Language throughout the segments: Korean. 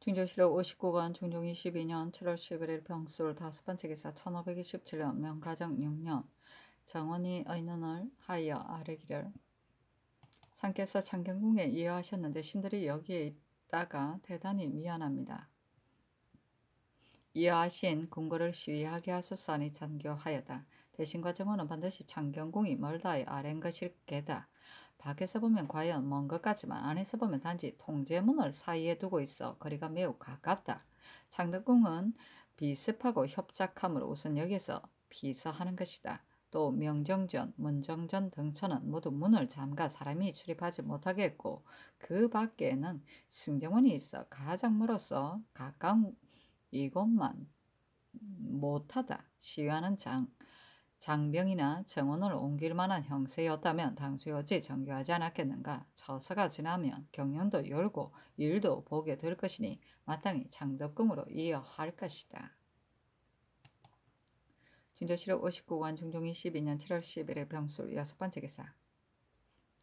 징조실록 59관 중종 22년 7월 11일 병술 5번째 기사 1527년 명가정 6년 정원이 의논을 하여 아뢰기를 상께서 창경궁에 이어하셨는데 신들이 여기에 있다가 대단히 미안합니다. 이어하신 궁궐을 시위하게 하소서하니 잔교하였다. 대신과 정원은 반드시 창경궁이 멀다에 아랜 것일 게다. 밖에서 보면 과연 먼 것 같지만 안에서 보면 단지 통제문을 사이에 두고 있어 거리가 매우 가깝다. 창덕궁은 비습하고 협착함으로 우선 여기서 피서하는 것이다. 또 명정전, 문정전 등처는 모두 문을 잠가 사람이 출입하지 못하게 했고 그 밖에는 승정원이 있어 가장 멀어서 가까운 이것만 못하다. 시위하는 장병이나 정원을 옮길 만한 형세였다면 당시 어찌 정교하지 않았겠는가. 처서가 지나면 경영도 열고 일도 보게 될 것이니 마땅히 창덕궁으로 이어할 것이다. 징조실록 59관 중종 22년 7월 10일의 병술 6번째 기사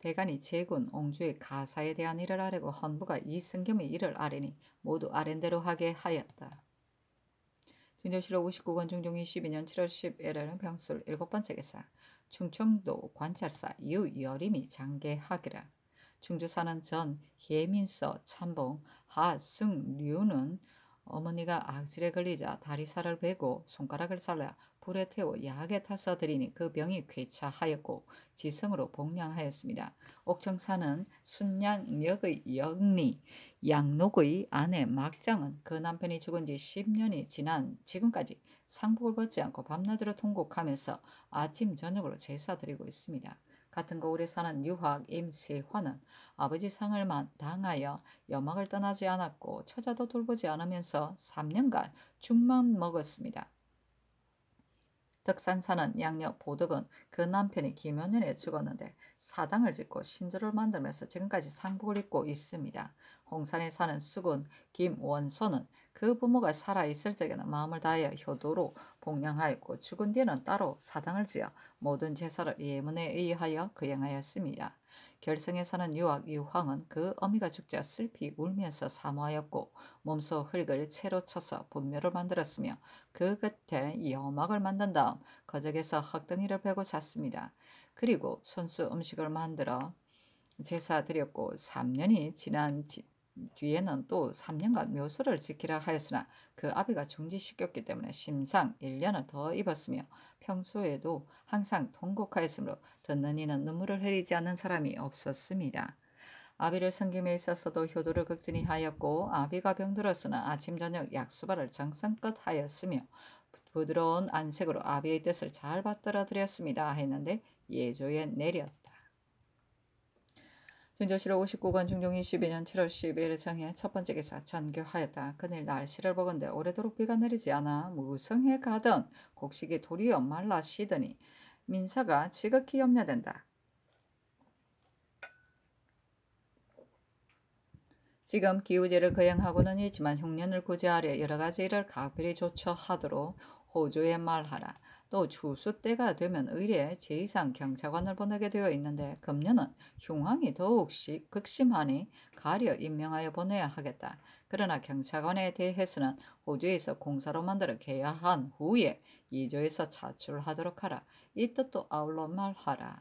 대간이 제군 옹주의 가사에 대한 일을 아뢰고 헌부가 이승겸의 일을 아뢰니 모두 아랜대로 하게 하였다. 징조실록 59권 중종 22년 7월 11일 병술 7번째 기사 충청도 관찰사 유여림이 장계하기라. 충주사는 전 예민서 참봉 하승류는 어머니가 악질에 걸리자 다리살을 베고 손가락을 잘라 불에 태워 약에 타서 들이니 그 병이 쾌차하였고 지성으로 복량하였습니다. 옥청사는 순양역의 영리 양록의 아내 막장은 그 남편이 죽은 지 10년이 지난 지금까지 상복을 벗지 않고 밤낮으로 통곡하면서 아침 저녁으로 제사 드리고 있습니다. 같은 거울에 사는 유학 임세화는 아버지 상을 당하여 여막을 떠나지 않았고 처자도 돌보지 않으면서 3년간 죽만 먹었습니다. 덕산사는 양녀 보덕은 그 남편이 김효년에 죽었는데 사당을 짓고 신조를 만들면서 지금까지 상복을 입고 있습니다. 홍산에 사는 수군 김원소는 그 부모가 살아있을 적에는 마음을 다하여 효도로 복량하였고 죽은 뒤에는 따로 사당을 지어 모든 제사를 예문에 의하여 거행하였습니다. 결성에 사는 유학 유황은 그 어미가 죽자 슬피 울면서 사모하였고 몸소 흙을 채로 쳐서 분묘를 만들었으며 그 곁에 여막을 만든 다음 거적에서 흙덩이를 베고 잤습니다. 그리고 손수 음식을 만들어 제사 드렸고 3년이 지난 뒤에는 또 3년간 묘소를 지키라 하였으나 그 아비가 중지시켰기 때문에 심상 1년을 더 입었으며 평소에도 항상 통곡하였으므로 듣는 이는 눈물을 흘리지 않는 사람이 없었습니다. 아비를 섬김에 있어서도 효도를 극진히 하였고 아비가 병들었으나 아침 저녁 약수발을 정성껏 하였으며 부드러운 안색으로 아비의 뜻을 잘 받들어 드렸습니다 했는데 예조에 내렸다. 징조실록 59권 중종 22년 7월 12일 정해 첫 번째 기사 전교하였다. 그늘 날씨를 보건대 오래도록 비가 내리지 않아 무성해 가던 곡식이 도리어 말라 시더니 민사가 지극히 염려된다. 지금 기우제를 거행하고는 있지만 흉년을 구제하려 여러가지 일을 각별히 조처하도록 호조에 말하라. 또 추수 때가 되면 의례 제2상 경차관을 보내게 되어 있는데 금년은 흉황이 더욱 극심하니 가려 임명하여 보내야 하겠다. 그러나 경차관에 대해서는 호주에서 공사로 만들어 개야한 후에 2조에서 차출하도록 하라. 이 뜻도 아울러 말하라.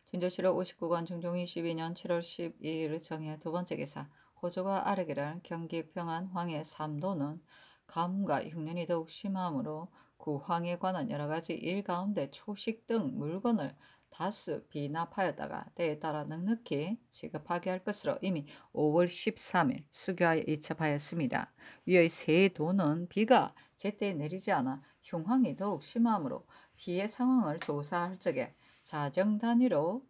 징조실록 59권 중종 22년 7월 12일 정해 두 번째 기사 호조가 아뢰기를 경기 평안 황해 삼도는 가뭄과 흉년이 더욱 심하므로 그 황에 관한 여러가지 일 가운데 초식 등 물건을 다수 비납하였다가 때에 따라 넉넉히 지급하게 할 것으로 이미 5월 13일 수교하여 이첩하였습니다. 위의 세 도는 비가 제때 내리지 않아 흉황이 더욱 심하므로 피해 상황을 조사할 적에 자정 단위로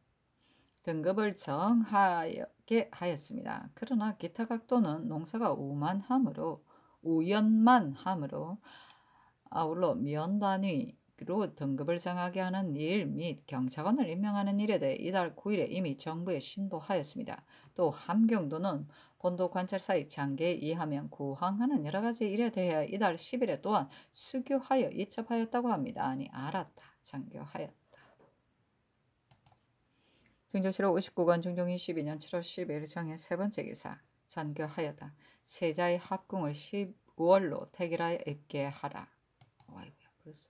등급을 정하게 하였습니다. 그러나 기타 각도는 농사가 우연만하므로 아울러 면 단위로 등급을 정하게 하는 일 및 경차관을 임명하는 일에 대해 이달 9일에 이미 정부에 신보하였습니다. 또 함경도는 본도 관찰사의 장계에 의하면 구항하는 여러가지 일에 대해 이달 10일에 또한 수교하여 이첩하였다고 합니다. 아니 알았다. 장교하였다. 증조실록 59권 중종 22년 7월 10일 정해 세 번째 기사 전교하여다. 세자의 합궁을 10월로 태길하여 입게 하라. 아이고야 벌써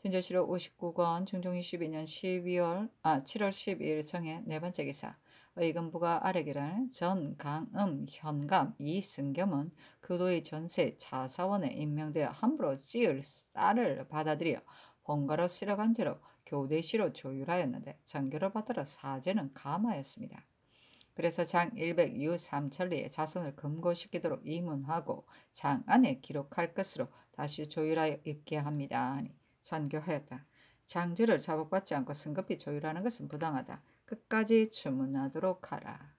증조실록 59권 중종 22년 7월 12일 정해 네 번째 기사 의금부가 아뢰기를 전, 강, 현감, 이승겸은 그도의 전세 자사원에 임명되어 함부로 찌을 쌀을 받아들여 번거로 실어간 채로 교대시로 조율하였는데 전교를 받들어 사제는 감하였습니다. 그래서 장 100 유삼천리에 자손을 금고시키도록 이문하고 장 안에 기록할 것으로 다시 조율하여 입게 합니다. 하니 전교하였다. 장주를 자복받지 않고 성급히 조율하는 것은 부당하다. 끝까지 주문하도록 하라.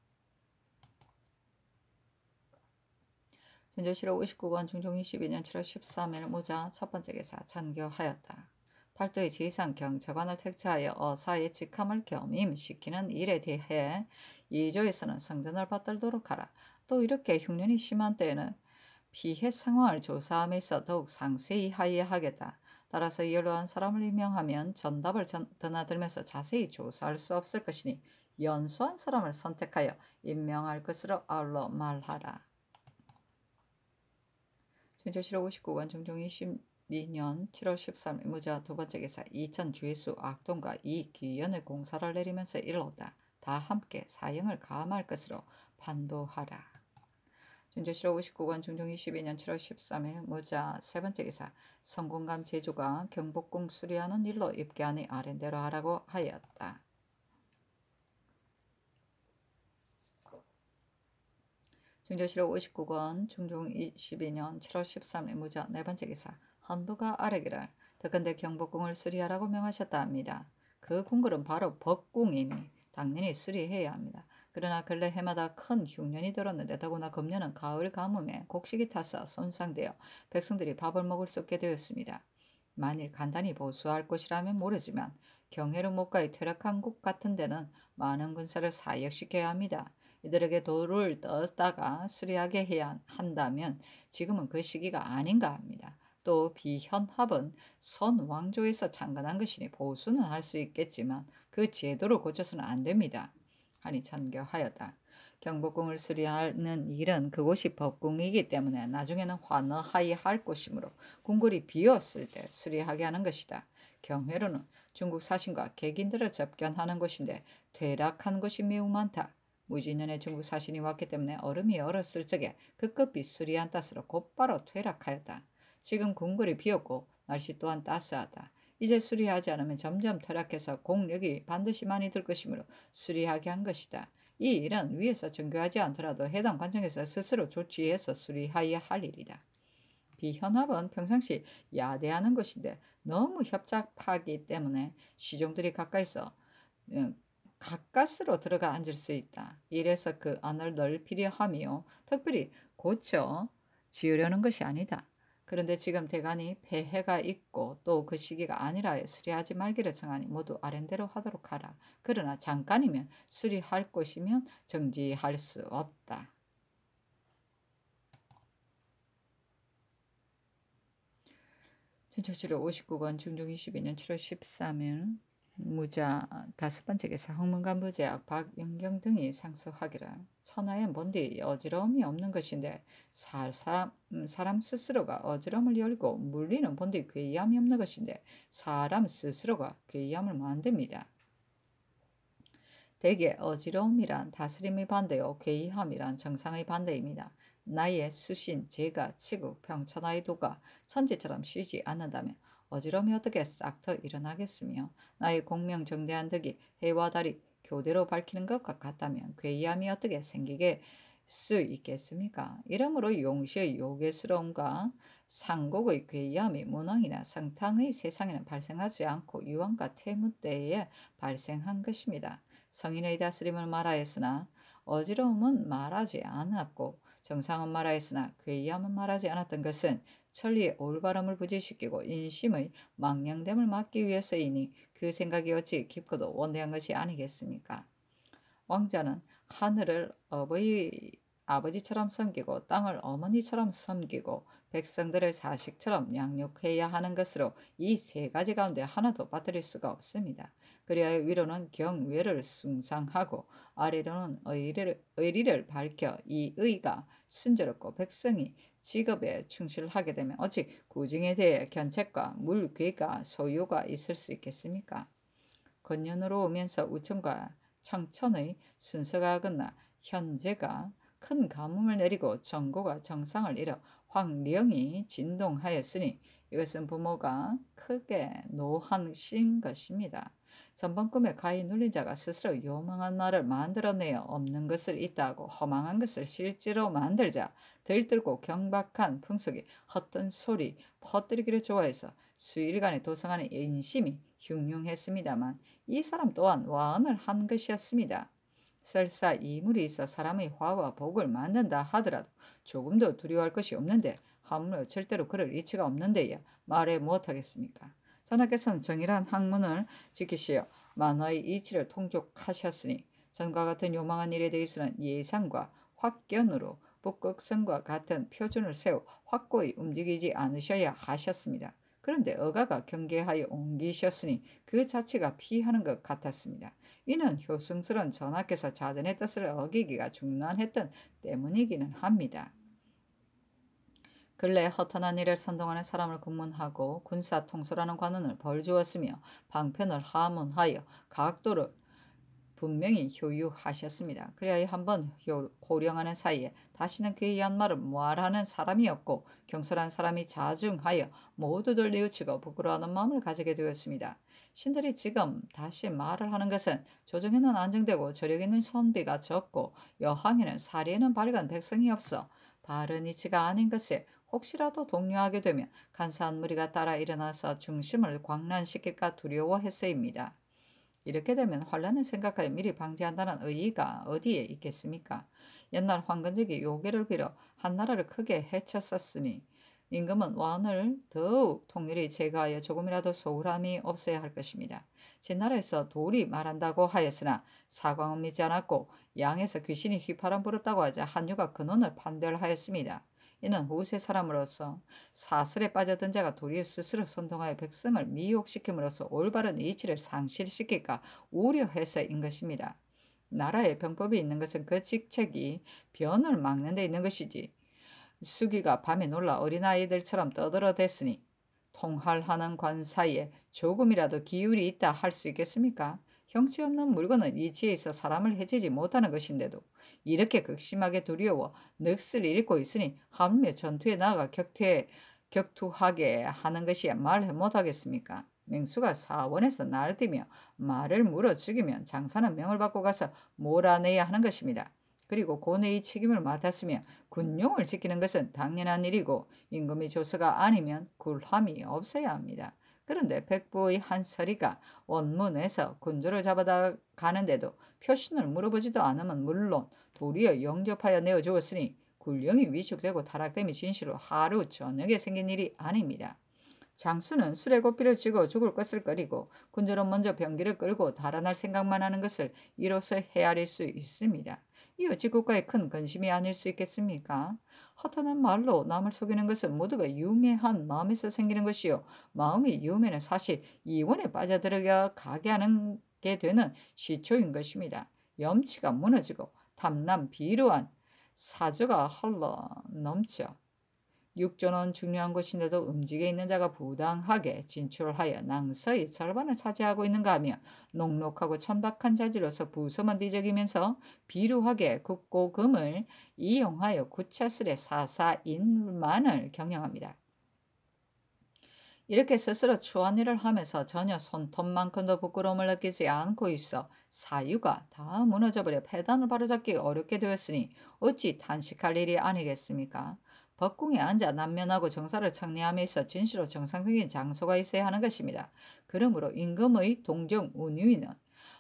전조실록 59권 중종 22년 7월 13일 무자 첫 번째 기사 전교하였다. 팔도의 지상 경차관을 택차하여 어사의 직함을 겸임시키는 일에 대해 2조에서는 성전을 받들도록 하라. 또 이렇게 흉년이 심한 때에는 피해 상황을 조사함에 있어 더욱 상세히 하여하겠다. 따라서 이러한 사람을 임명하면 전답을 드나들면서 자세히 조사할 수 없을 것이니 연수한 사람을 선택하여 임명할 것으로 아울러 말하라. 증조실록 59권 중종 22년 7월 13일 무자 두 번째 기사 이천 주의수 악동과 이귀연의 공사를 내리면서 일렀다. 다 함께 사형을 가함할 것으로 판도하라. 증조실록 59권 중종 22년 7월 13일 무자 세 번째 기사 성군감 제주가 경복궁 수리하는 일로 입게하니 아랜대로 하라고 하였다. 증조실록 59권 중종 22년 7월 13일 무자 네 번째 기사 헌부가 아뢰기를 더건대 경복궁을 수리하라고 명하셨다 합니다. 그 궁궐은 바로 법궁이니 당연히 수리해야 합니다. 그러나 근래 해마다 큰 흉년이 들었는데 더구나 금년은 가을 가뭄에 곡식이 타서 손상되어 백성들이 밥을 먹을 수 없게 되었습니다. 만일 간단히 보수할 것이라면 모르지만 경회로 못가에 퇴락한 곳 같은 데는 많은 군사를 사역시켜야 합니다. 이들에게 돌을 떠다가 수리하게 해야 한다면 지금은 그 시기가 아닌가 합니다. 또 비현합은 선왕조에서 창건한 것이니 보수는 할 수 있겠지만 그 제도를 고쳐서는 안 됩니다. 하니 전교하였다. 경복궁을 수리하는 일은 그곳이 법궁이기 때문에 나중에는 환어하이 할 곳이므로 궁궐이 비었을 때 수리하게 하는 것이다. 경회로는 중국 사신과 객인들을 접견하는 곳인데 퇴락한 곳이 매우 많다. 무진년에 중국 사신이 왔기 때문에 얼음이 얼었을 적에 급급히 수리한 탓으로 곧바로 퇴락하였다. 지금 궁궐이 비었고 날씨 또한 따스하다. 이제 수리하지 않으면 점점 퇴락해서 공력이 반드시 많이 들 것이므로 수리하게 한 것이다. 이 일은 위에서 정교하지 않더라도 해당 관청에서 스스로 조치해서 수리하여야 할 일이다. 비현합은 평상시 야대하는 것인데 너무 협잡하기 때문에 시종들이 가까스로 들어가 앉을 수 있다. 이래서 그 안을 넓히려 하며 특별히 고쳐 지으려는 것이 아니다. 그런데 지금 대간이 폐해가 있고 또 그 시기가 아니라 수리하지 말기를 청하니 모두 아랜대로 하도록 하라. 그러나 잠깐이면 수리할 것이면 정지할 수 없다. 전초실록 59권 중종 22년 7월 13일 무자 다섯 번째 기사 홍문간부제약 박영경 등이 상소하기를 천하에 뭔디 어지러움이 없는 것인데 사람 스스로가 어지러움을 열고 물리는 본디 괴이함이 없는 것인데 사람 스스로가 괴이함을 만듭니다. 대개 어지러움이란 다스림의 반대요 괴이함이란 정상의 반대입니다. 나의 수신, 재가, 치구, 평천하의 도가 천지처럼 쉬지 않는다면 어지러움이 어떻게 싹 터 일어나겠으며 나의 공명정대한 덕이 해와 달이 교대로 밝히는 것과 같다면 괴이함이 어떻게 생기게 수 있겠습니까? 이러므로 용시의 요괴스러움과 상곡의 괴이함이 문왕이나 성탕의 세상에는 발생하지 않고 유황과 태무 때에 발생한 것입니다. 성인의 다스림을 말하였으나 어지러움은 말하지 않았고 정상은 말하였으나 괴이함은 말하지 않았던 것은 천리의 올바름을 부지시키고 인심의 망령됨을 막기 위해서이니 그 생각이 어찌 깊고도 원대한 것이 아니겠습니까? 왕자는 하늘을 아버지처럼 섬기고 땅을 어머니처럼 섬기고 백성들을 자식처럼 양육해야 하는 것으로 이 세 가지 가운데 하나도 빠뜨릴 수가 없습니다. 그리하여 위로는 경외를 숭상하고 아래로는 의리를 밝혀 이 의가 순조롭고 백성이 직업에 충실하게 되면 어찌 구증에 대해 견책과 물귀가 소유가 있을 수 있겠습니까? 건년으로 오면서 우천과 청천의 순서가 끝나 현재가 큰 가뭄을 내리고 정고가 정상을 잃어 황령이 진동하였으니 이것은 부모가 크게 노하신 것입니다. 전번 꿈에 가히 눌린 자가 스스로 요망한 말을 만들어내어 없는 것을 있다고 허망한 것을 실제로 만들자 들뜨고 경박한 풍속이 헛된 소리 퍼뜨리기를 좋아해서 수일간에 도성하는 인심이 흉흉했습니다만 이 사람 또한 와언을 한 것이었습니다. 설사 이물이 있어 사람의 화와 복을 만든다 하더라도 조금도 두려워할 것이 없는데 하물며 절대로 그럴 이치가 없는데야 말해 못하겠습니까? 전하께서는 정일한 학문을 지키시어 만화의 이치를 통족하셨으니 전과 같은 요망한 일에 대해서는 예상과 확견으로 북극성과 같은 표준을 세워 확고히 움직이지 않으셔야 하셨습니다. 그런데 어가가 경계하여 옮기셨으니 그 자체가 피하는 것 같았습니다. 이는 효승스러운 전하께서 자전의 뜻을 어기기가 중난했던 때문이기는 합니다. 근래 허탄한 일을 선동하는 사람을 국문하고 군사 통솔하는 관원을 벌주었으며 방편을 하문하여 각도를 분명히 효유하셨습니다. 그리하여 한번 호령하는 사이에 다시는 괴이한 말을 말하는 사람이었고 경솔한 사람이 자중하여 모두들 뉘우치고 부끄러워하는 마음을 가지게 되었습니다. 신들이 지금 다시 말을 하는 것은 조정에는 안정되고 저력 있는 선비가 적고 여항에는 사리에는 밝은 백성이 없어 바른 이치가 아닌 것에 혹시라도 동요하게 되면 간사한 무리가 따라 일어나서 중심을 광란시킬까 두려워해서입니다. 이렇게 되면 환란을 생각하여 미리 방지한다는 의의가 어디에 있겠습니까? 옛날 황건적이 요괴를 빌어 한나라를 크게 해쳤었으니 임금은 왕을 더욱 통일히 제거하여 조금이라도 소홀함이 없어야 할 것입니다. 제나라에서 돌이 말한다고 하였으나 사광은 믿지 않았고 양에서 귀신이 휘파람 불었다고 하자 한유가 근원을 판별하였습니다. 이는 후세 사람으로서 사슬에 빠져든 자가 도리어 스스로 선동하여 백성을 미혹시킴으로써 올바른 이치를 상실시킬까 우려해서인 것입니다. 나라에 병법이 있는 것은 그 직책이 변을 막는 데 있는 것이지 수기가 밤에 놀라 어린아이들처럼 떠들어댔으니 통할하는 관 사이에 조금이라도 기울이 있다 할 수 있겠습니까? 형체 없는 물건은 이치에 있어 사람을 해치지 못하는 것인데도 이렇게 극심하게 두려워 넋을 잃고 있으니 하물며 전투에 나아가 격투하게 하는 것이야 말해 못하겠습니까? 맹수가 사원에서 날뛰며 말을 물어 죽이면 장사는 명을 받고 가서 몰아내야 하는 것입니다. 그리고 고뇌의 책임을 맡았으며 군용을 지키는 것은 당연한 일이고 임금의 조서가 아니면 굴함이 없어야 합니다. 그런데 백부의 한서리가 원문에서 군주를 잡아다 가는데도 표신을 물어보지도 않으면 물론 도리어 영접하여 내어주었으니 군령이 위축되고 타락됨이 진실로 하루 저녁에 생긴 일이 아닙니다. 장수는 술에 고삐를 쥐고 죽을 것을 꺼리고 군주는 먼저 병기를 끌고 달아날 생각만 하는 것을 이로써 헤아릴 수 있습니다. 이 어찌 국가의 큰 근심이 아닐 수 있겠습니까? 허탄한 말로 남을 속이는 것은 모두가 유매한 마음에서 생기는 것이요 마음이 유매는 사실 이원에 빠져들어가 가게 하는 게 되는 시초인 것입니다. 염치가 무너지고 탐람 비루한 사저가 흘러 넘쳐 육조는 중요한 것인데도 음직에 있는 자가 부당하게 진출하여 낭서의 절반을 차지하고 있는가 하면 녹록하고 천박한 자질로서 부서만 뒤적이면서 비루하게 국고금을 이용하여 구차스레 사사인만을 경영합니다. 이렇게 스스로 추한 일을 하면서 전혀 손톱만큼도 부끄러움을 느끼지 않고 있어 사유가 다 무너져버려 폐단을 바로잡기 어렵게 되었으니 어찌 탄식할 일이 아니겠습니까? 법궁에 앉아 난면하고 정사를 청리함에 있어 진실로 정상적인 장소가 있어야 하는 것입니다. 그러므로 임금의 동정 운위는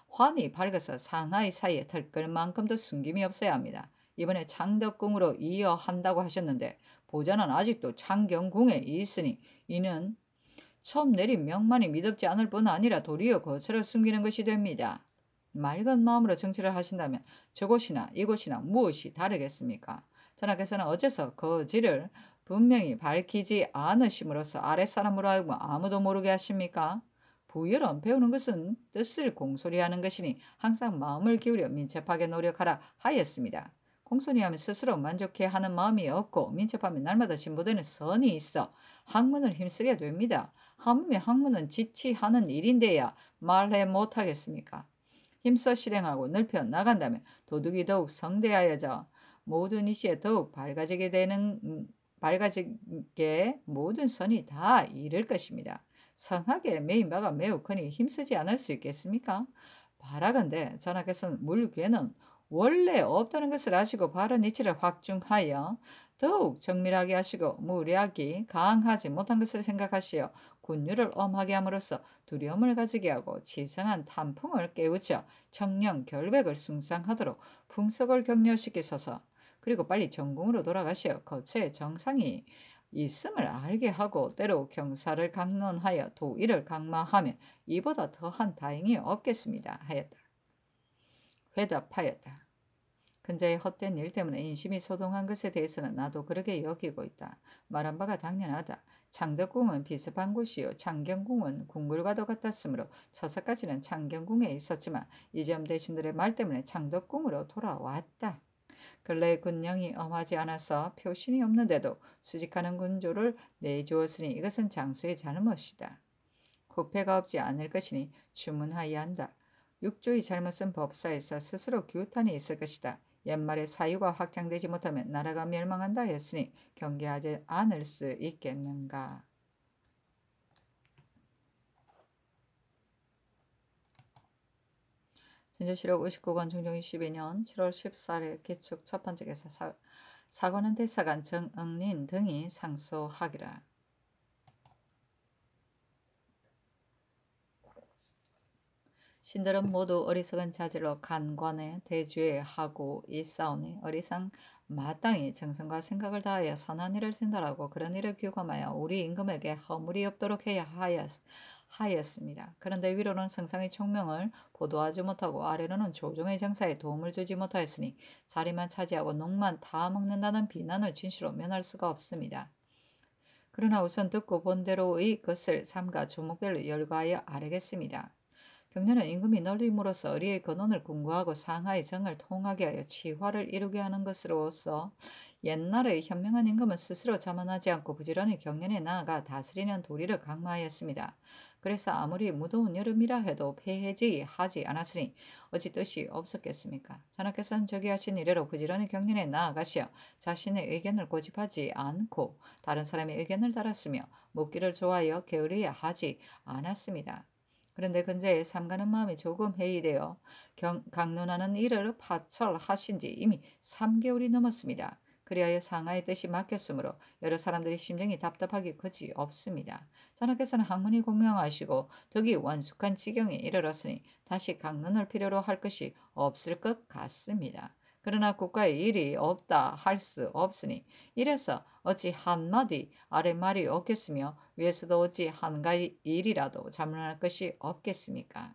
환히 밝아서 상하이 사이에 털끌 만큼도 숨김이 없어야 합니다. 이번에 창덕궁으로 이어 한다고 하셨는데 보좌는 아직도 창경궁에 있으니 이는 처음 내린 명만이 미덥지 않을 뿐 아니라 도리어 거처를 숨기는 것이 됩니다. 맑은 마음으로 정치를 하신다면 저곳이나 이곳이나 무엇이 다르겠습니까? 전하께서는 어째서 거지를 분명히 밝히지 않으심으로써 아랫사람으로 하여금 아무도 모르게 하십니까? 부유론 배우는 것은 뜻을 공소리하는 것이니 항상 마음을 기울여 민첩하게 노력하라 하였습니다. 공손히하면 스스로 만족해 하는 마음이 없고 민첩하면 날마다 진보되는 선이 있어 학문을 힘쓰게 됩니다. 하물며 학문은 지치하는 일인데야 말해 못하겠습니까? 힘써 실행하고 넓혀 나간다면 도덕이 더욱 성대하여져 모든 이시에 더욱 밝아지게 모든 선이 다 이를 것입니다. 성학에 매인 바가 매우 크니 힘쓰지 않을 수 있겠습니까? 바라건대 전하께서는 물괴는 원래 없다는 것을 아시고 바른 이치를 확증하여 더욱 정밀하게 하시고 무략이 강하지 못한 것을 생각하시어 군유를 엄하게 함으로써 두려움을 가지게 하고 지성한 탐풍을 깨우쳐 청령 결백을 승상하도록 풍속을 격려시키소서. 그리고 빨리 전궁으로 돌아가시어 거처에 정상이 있음을 알게 하고 때로 경사를 강론하여 도의를 강마하며 이보다 더한 다행이 없겠습니다 하였다. 회답하였다. 근자의 헛된 일 때문에 인심이 소동한 것에 대해서는 나도 그렇게 여기고 있다. 말한 바가 당연하다. 창덕궁은 비습한 곳이요 창경궁은 궁궐과도 같았으므로 처사까지는 창경궁에 있었지만 이점 대신들의 말 때문에 창덕궁으로 돌아왔다. 근래 군령이 엄하지 않아서 표신이 없는데도 수직하는 군조를 내주었으니 이것은 장수의 잘못이다. 후패가 없지 않을 것이니 주문하여야 한다. 육조의 잘못은 법사에서 스스로 규탄이 있을 것이다. 옛말에 사유가 확장되지 못하면 나라가 멸망한다 했으니 경계하지 않을 수 있겠는가. 진조실록 59권 중종 22년 7월 14일 기축 첫 번째 개사 사관은 대사관 정응린 등이 상소하기라. 신들은 모두 어리석은 자질로 간관에 대주하고 있사오니 어리상 마땅히 정성과 생각을 다하여 선한 일을 생달하고 그런 일을 규범하여 우리 임금에게 허물이 없도록 해야 하였습니다. 그런데 위로는 성상의 총명을 보도하지 못하고 아래로는 조정의 정사에 도움을 주지 못하였으니 자리만 차지하고 농만 다 먹는다는 비난을 진실로 면할 수가 없습니다. 그러나 우선 듣고 본 대로의 것을 삼가 조목별로 열거하여 아뢰겠습니다. 경련은 임금이 널림으로써 의리의 근원을 궁구하고 상하의 정을 통하게 하여 치화를 이루게 하는 것으로서 옛날의 현명한 임금은 스스로 자만하지 않고 부지런히 경련에 나아가 다스리는 도리를 강마하였습니다. 그래서 아무리 무더운 여름이라 해도 폐해지하지 않았으니 어찌 뜻이 없었겠습니까? 전하께서는 저기 하신 이래로 부지런히 경련에 나아가시어 자신의 의견을 고집하지 않고 다른 사람의 의견을 달았으며 묻기를 좋아하여 게으르게 하지 않았습니다. 그런데 근자의 삼가는 마음이 조금 해이되어 강론하는 일을 파철하신 지 이미 3개월이 넘었습니다. 그리하여 상하의 뜻이 막혔으므로 여러 사람들이 심정이 답답하기 그지 없습니다. 전하께서는 학문이 공명하시고 덕이 원숙한 지경에 이르렀으니 다시 강론을 필요로 할 것이 없을 것 같습니다. 그러나 국가에 일이 없다 할 수 없으니 이래서 어찌 한마디 아랫말이 없겠으며 위에서도 어찌 한가지 일이라도 자문할 것이 없겠습니까?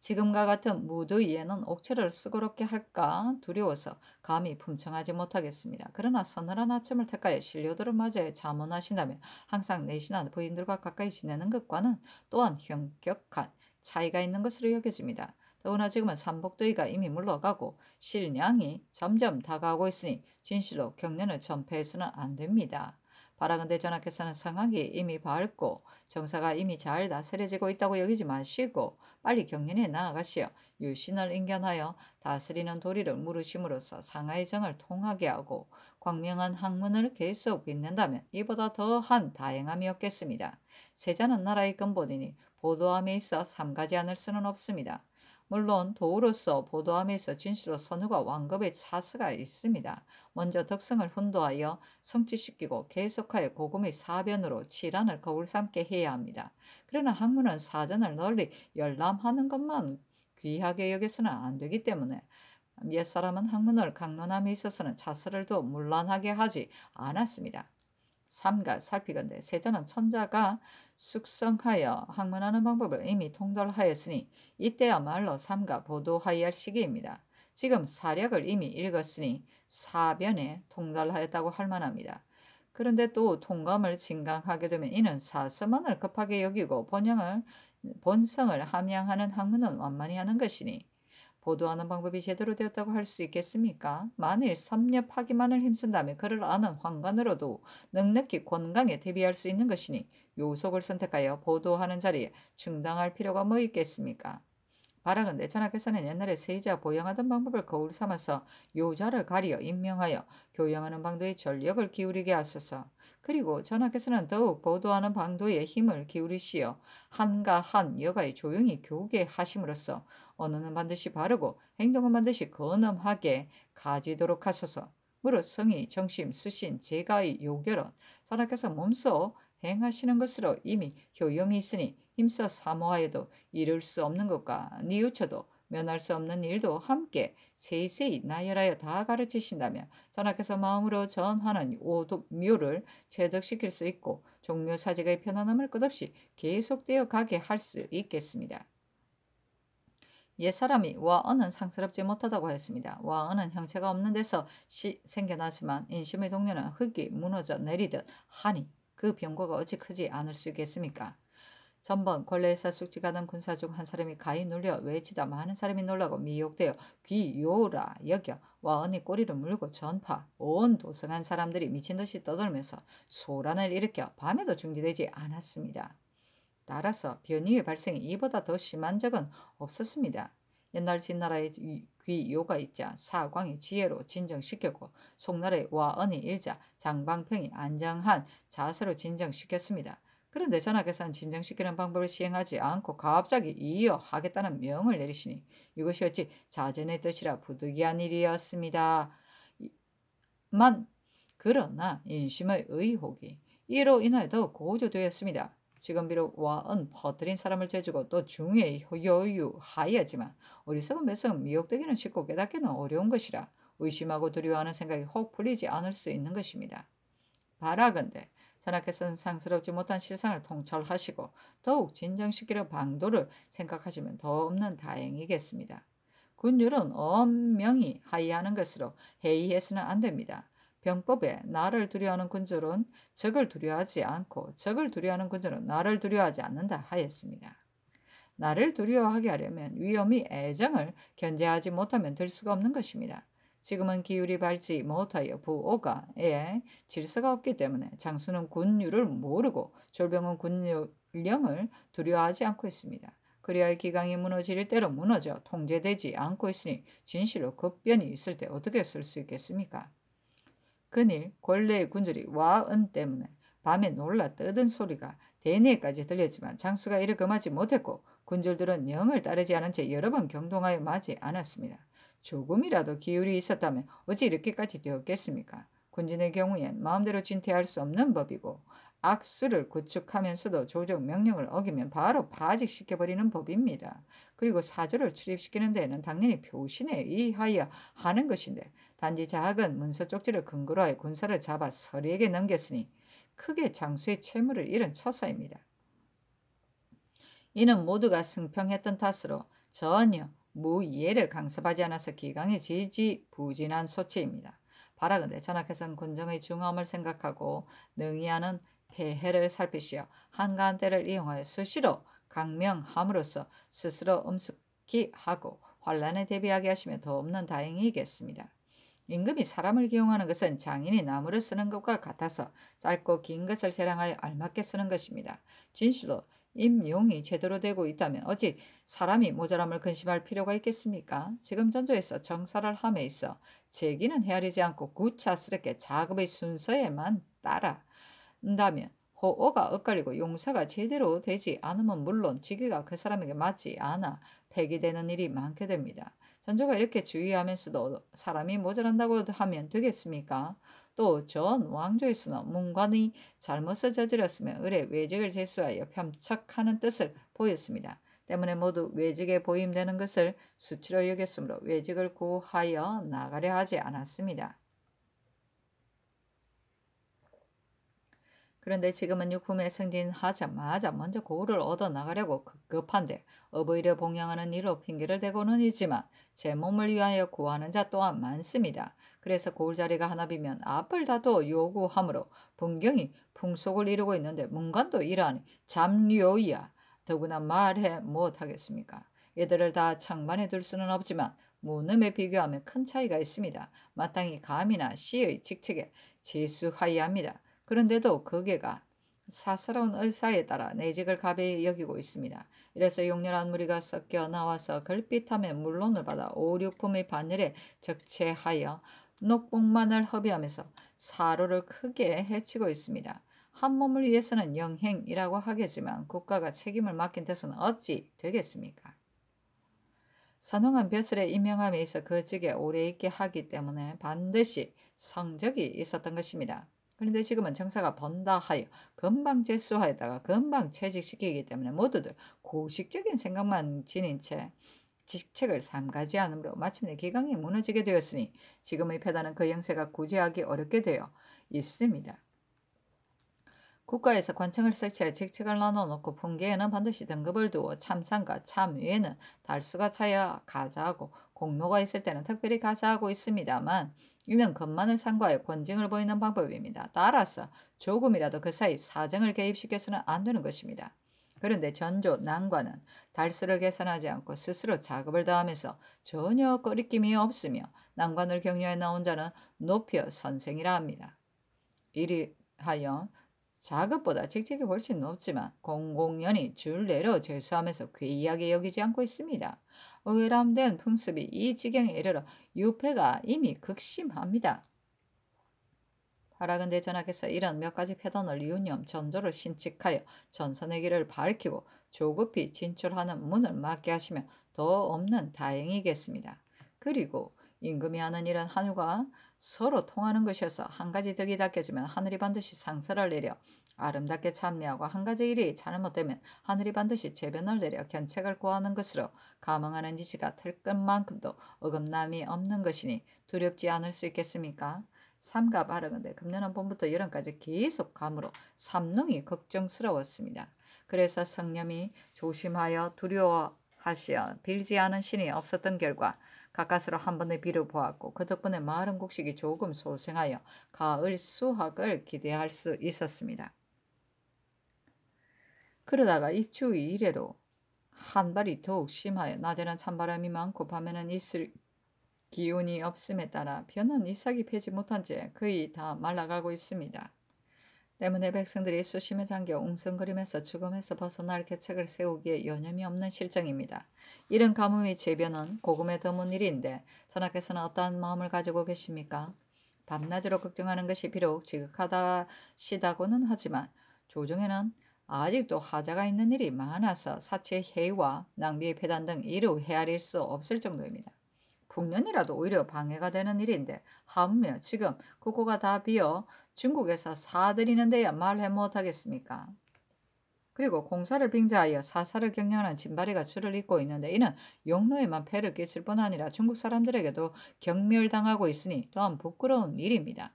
지금과 같은 무더위에는 옥체를 수고롭게 할까 두려워서 감히 품청하지 못하겠습니다. 그러나 서늘한 아침을 택하여 신료들을 맞이해 자문하신다면 항상 내신한 부인들과 가까이 지내는 것과는 또한 현격한 차이가 있는 것으로 여겨집니다. 더구나 지금은 삼복더위가 이미 물러가고 실량이 점점 다가오고 있으니 진실로 경련을 전폐해서는 안 됩니다. 바라건대 전하께서는 성악이 이미 밝고 정사가 이미 잘 다스려지고 있다고 여기지 마시고 빨리 경련에 나아가시어 유신을 인견하여 다스리는 도리를 물으심으로써 상하의 정을 통하게 하고 광명한 학문을 계속 빛낸다면 이보다 더한 다행함이 없겠습니다. 세자는 나라의 근본이니 보도함에 있어 삼가지 않을 수는 없습니다. 물론 도우로서 보도함에 있어 진실로 선후가 완급의 차스가 있습니다. 먼저 덕성을 훈도하여 성취시키고 계속하여 고금의 사변으로 칠안을 거울 삼게 해야 합니다. 그러나 학문은 사전을 널리 열람하는 것만 귀하게 여겨서는 안 되기 때문에 옛사람은 학문을 강론함에 있어서는 차스를 더 문란하게 하지 않았습니다. 삼가 살피건대 세자는 천자가 숙성하여 항문하는 방법을 이미 통달하였으니 이때야말로 삼가 보도하여야 할 시기입니다. 지금 사력을 이미 읽었으니 사변에 통달하였다고 할 만합니다. 그런데 또 통감을 진강하게 되면 이는 사서만을 급하게 여기고 본성을 함양하는 학문은 완만히 하는 것이니 보도하는 방법이 제대로 되었다고 할 수 있겠습니까? 만일 섭렵하기만을 힘쓴다면 그를 아는 환관으로도 넉넉히 권강에 대비할 수 있는 것이니 요속을 선택하여 보도하는 자리에 충당할 필요가 뭐 있겠습니까? 바라건대 전하께서는 옛날에 세자 보양하던 방법을 거울 삼아서 요자를 가리어 임명하여 교양하는 방도에 전력을 기울이게 하소서. 그리고 전하께서는 더욱 보도하는 방도에 힘을 기울이시어 한가 한 여가에 조용히 교계하심으로써 언어는 반드시 바르고 행동은 반드시 건엄하게 가지도록 하소서. 무릇 성의, 정심, 수신, 제가의 요결은 전하께서 몸소 행하시는 것으로 이미 효용이 있으니 힘써 사모하여도 이룰 수 없는 것과 뉘우쳐도 면할 수 없는 일도 함께 세세히 나열하여 다 가르치신다면 전하께서 마음으로 전하는 오묘를 체득시킬 수 있고 종묘사직의 편안함을 끝없이 계속되어 가게 할 수 있겠습니다. 옛사람이 와언은 상스럽지 못하다고 했습니다. 와언은 형체가 없는 데서 생겨나지만 인심의 동료는 흙이 무너져 내리듯 하니 그 병고가 어찌 크지 않을 수 있겠습니까? 전번 권례에서 숙직하던 군사 중 한 사람이 가히 눌려 외치다 많은 사람이 놀라고 미혹되어 귀요라 여겨 와언이 꼬리를 물고 전파 온 도성한 사람들이 미친듯이 떠돌면서 소란을 일으켜 밤에도 중지되지 않았습니다. 따라서 변이의 발생이 이보다 더 심한 적은 없었습니다. 옛날 진나라의 귀요가 있자 사광이 지혜로 진정시켰고 송나라의 와언이 일자 장방평이 안정한 자세로 진정시켰습니다. 그런데 전하께서는 진정시키는 방법을 시행하지 않고 갑자기 이어 하겠다는 명을 내리시니 이것이 어찌 자전의 뜻이라 부득이한 일이었습니다. 그러나 인심의 의혹이 이로 인하여 더욱 고조되었습니다. 지금 비록 와은 퍼뜨린 사람을 죄주고 또 중에 효유하여지만 어리석은 매성은 미혹되기는 쉽고 깨닫기는 어려운 것이라 의심하고 두려워하는 생각이 혹 풀리지 않을 수 있는 것입니다. 바라건대 전하께서는 상스럽지 못한 실상을 통찰하시고 더욱 진정시키려 방도를 생각하시면 더 없는 다행이겠습니다. 군율은 엄명히 하이하는 것으로 해이해서는 안 됩니다. 병법에 나를 두려워하는 군주는 적을 두려워하지 않고 적을 두려워하는 군주는 나를 두려워하지 않는다 하였습니다. 나를 두려워하게 하려면 위험이 애정을 견제하지 못하면 될 수가 없는 것입니다. 지금은 기울이 밟지 못하여 부오가에 질서가 없기 때문에 장수는 군율을 모르고 졸병은 군령을 두려워하지 않고 있습니다. 그리하여 기강이 무너질 대로 무너져 통제되지 않고 있으니 진실로 급변이 있을 때 어떻게 쓸 수 있겠습니까? 근일 권례의 군주리 와은 때문에 밤에 놀라 떠든 소리가 대내까지 들렸지만 장수가 이를 금하지 못했고 군졸들은 영을 따르지 않은 채 여러 번 경동하여 마지 않았습니다. 조금이라도 기울이 있었다면 어찌 이렇게까지 되었겠습니까? 군진의 경우엔 마음대로 진퇴할 수 없는 법이고 악수를 구축하면서도 조정 명령을 어기면 바로 파직시켜버리는 법입니다. 그리고 사조를 출입시키는 데에는 당연히 표신에 의하여 하는 것인데 단지 작은 문서 쪽지를 근거로 하여 군사를 잡아 서리에게 넘겼으니 크게 장수의 채무를 잃은 처사입니다. 이는 모두가 승평했던 탓으로 전혀 무예를 강습하지 않아서 기강이 지지부진한 소치입니다. 바라건대 전하께서는 군정의 중함을 생각하고 능히 하는 폐해를 살피시어 한가한 때를 이용하여 수시로 강명함으로써 스스로 엄숙히 하고 환란에 대비하게 하시면 더 없는 다행이겠습니다. 임금이 사람을 기용하는 것은 장인이 나무를 쓰는 것과 같아서 짧고 긴 것을 세량하여 알맞게 쓰는 것입니다. 진실로 임용이 제대로 되고 있다면 어찌 사람이 모자람을 근심할 필요가 있겠습니까? 지금 전조에서 정사를 함에 있어 제기는 헤아리지 않고 구차스럽게 작업의 순서에만 따라한다면 호오가 엇갈리고 용사가 제대로 되지 않으면 물론 직위가 그 사람에게 맞지 않아 폐기되는 일이 많게 됩니다. 전조가 이렇게 주의하면서도 사람이 모자란다고 하면 되겠습니까? 또 전 왕조에서는 문관이 잘못을 저질렀으면 을의 외직을 제수하여 편척하는 뜻을 보였습니다. 때문에 모두 외직에 보임되는 것을 수치로 여겼으므로 외직을 구하여 나가려 하지 않았습니다. 그런데 지금은 육품에 승진하자마자 먼저 고을을 얻어 나가려고 급급한데 어부이를 봉양하는 이로 핑계를 대고는 있지만 제 몸을 위하여 구하는 자 또한 많습니다. 그래서 고을 자리가 하나 비면 앞을 다도 요구하므로 분경이 풍속을 이루고 있는데 문관도 이러하니 잠료이야 더구나 말해 못하겠습니까? 이들을 다 창반에 둘 수는 없지만 문음에 비교하면 큰 차이가 있습니다. 마땅히 감이나 시의 직책에 제수하여야 합니다. 그런데도 거기가 사스러운 의사에 따라 내직을 가벼이 여기고 있습니다. 이래서 용렬한 무리가 섞여 나와서 걸핏하면 물론을 받아 오륙품의 반열에 적체하여 녹복만을 허비하면서 사로를 크게 해치고 있습니다. 한 몸을 위해서는 영행이라고 하겠지만 국가가 책임을 맡긴 뜻은 어찌 되겠습니까? 선홍은 벼슬의 임명함에 있어 그 직에 오래 있게 하기 때문에 반드시 성적이 있었던 것입니다. 그런데 지금은 정사가 번다 하여 금방 제수하였다가 금방 퇴직시키기 때문에 모두들 고식적인 생각만 지닌 채 직책을 삼가지 않으므로 마침내 기강이 무너지게 되었으니 지금의 패단은 그 형세가 구제하기 어렵게 되어 있습니다. 국가에서 관청을 설치해 직책을 나눠놓고 fun계에는 반드시 등급을 두어 참상과 참위에는 달수가 차여 가자하고 공로가 있을 때는 특별히 가자하고 있습니다만 이는 것만을 상고하여 권징을 보이는 방법입니다. 따라서 조금이라도 그 사이 사정을 개입시켜서는 안 되는 것입니다. 그런데 전조 난관은 달수를 계산하지 않고 스스로 작업을 다하면서 전혀 거리낌이 없으며 난관을 격려해 나온 자는 높여 선생이라 합니다. 이리하여 자급보다 직책이 훨씬 높지만 공공연히 줄 내려 제수하면서 괴이하게 여기지 않고 있습니다. 외람된 풍습이 이 지경에 이르러 유폐가 이미 극심합니다. 하라근대 전하께서 이런 몇 가지 패단을 유념 전조를 신칙하여 전선의 길을 밝히고 조급히 진출하는 문을 막게 하시면 더 없는 다행이겠습니다. 그리고 임금이 하는 일은 하늘과 서로 통하는 것이어서 한 가지 덕이 닦여지면 하늘이 반드시 상설을 내려 아름답게 참여하고 한 가지 일이 잘못되면 하늘이 반드시 재변을 내려 견책을 고하는 것으로 감응하는 지시가 틀 것만큼도 어긋남이 없는 것이니 두렵지 않을 수 있겠습니까? 삼가 바르건대 금년한 봄부터 여름까지 계속 감으로 삼농이 걱정스러웠습니다. 그래서 성념이 조심하여 두려워하시어 빌지 않은 신이 없었던 결과 가까스로 한 번의 비를 보았고 그 덕분에 마을은 곡식이 조금 소생하여 가을 수확을 기대할 수 있었습니다. 그러다가 입추 이래로 한발이 더욱 심하여 낮에는 찬바람이 많고 밤에는 있을 기운이 없음에 따라 벼는 잎사귀 펴지 못한 채 거의 다 말라가고 있습니다. 때문에 백성들이 수심에 잠겨 웅성거리면서 죽음에서 벗어날 계책을 세우기에 여념이 없는 실정입니다. 이런 가뭄의 재변은 고금에 드문 일인데 전하께서는 어떠한 마음을 가지고 계십니까? 밤낮으로 걱정하는 것이 비록 지극하다시다고는 하지만 조정에는 아직도 하자가 있는 일이 많아서 사치의 해이와 낭비의 폐단 등 이루 헤아릴 수 없을 정도입니다. 풍년이라도 오히려 방해가 되는 일인데 하물며 지금 국고가 다 비어 중국에서 사들이는 데야 말해 못하겠습니까? 그리고 공사를 빙자하여 사사를 경영하는 진바리가 줄을 잇고 있는데 이는 용로에만 폐를 끼칠 뿐 아니라 중국 사람들에게도 경멸당하고 있으니 또한 부끄러운 일입니다.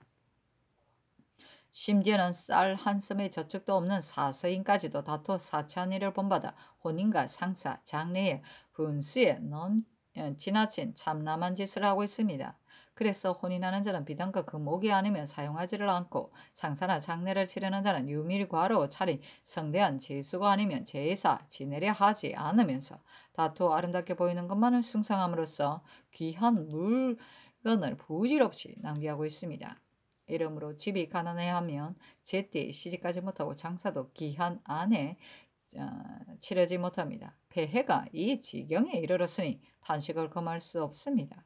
심지어는 쌀 한 섬의 저축도 없는 사서인까지도 다투어 사치한 일을 본받아 혼인과 상사, 장례에 분수에 지나친 참남한 짓을 하고 있습니다. 그래서 혼인하는 자는 비단과 금옥이 아니면 사용하지를 않고 상사나 장례를 치르는 자는 유밀과로 차린 성대한 제수가 아니면 제사 지내려 하지 않으면서 다투어 아름답게 보이는 것만을 숭상함으로써 귀한 물건을 부질없이 낭비하고 있습니다. 이러므로 집이 가난해하면 제때 시집가지 못하고 장사도 기한 안에 치르지 못합니다. 폐해가 이 지경에 이르렀으니 탄식을 금할 수 없습니다.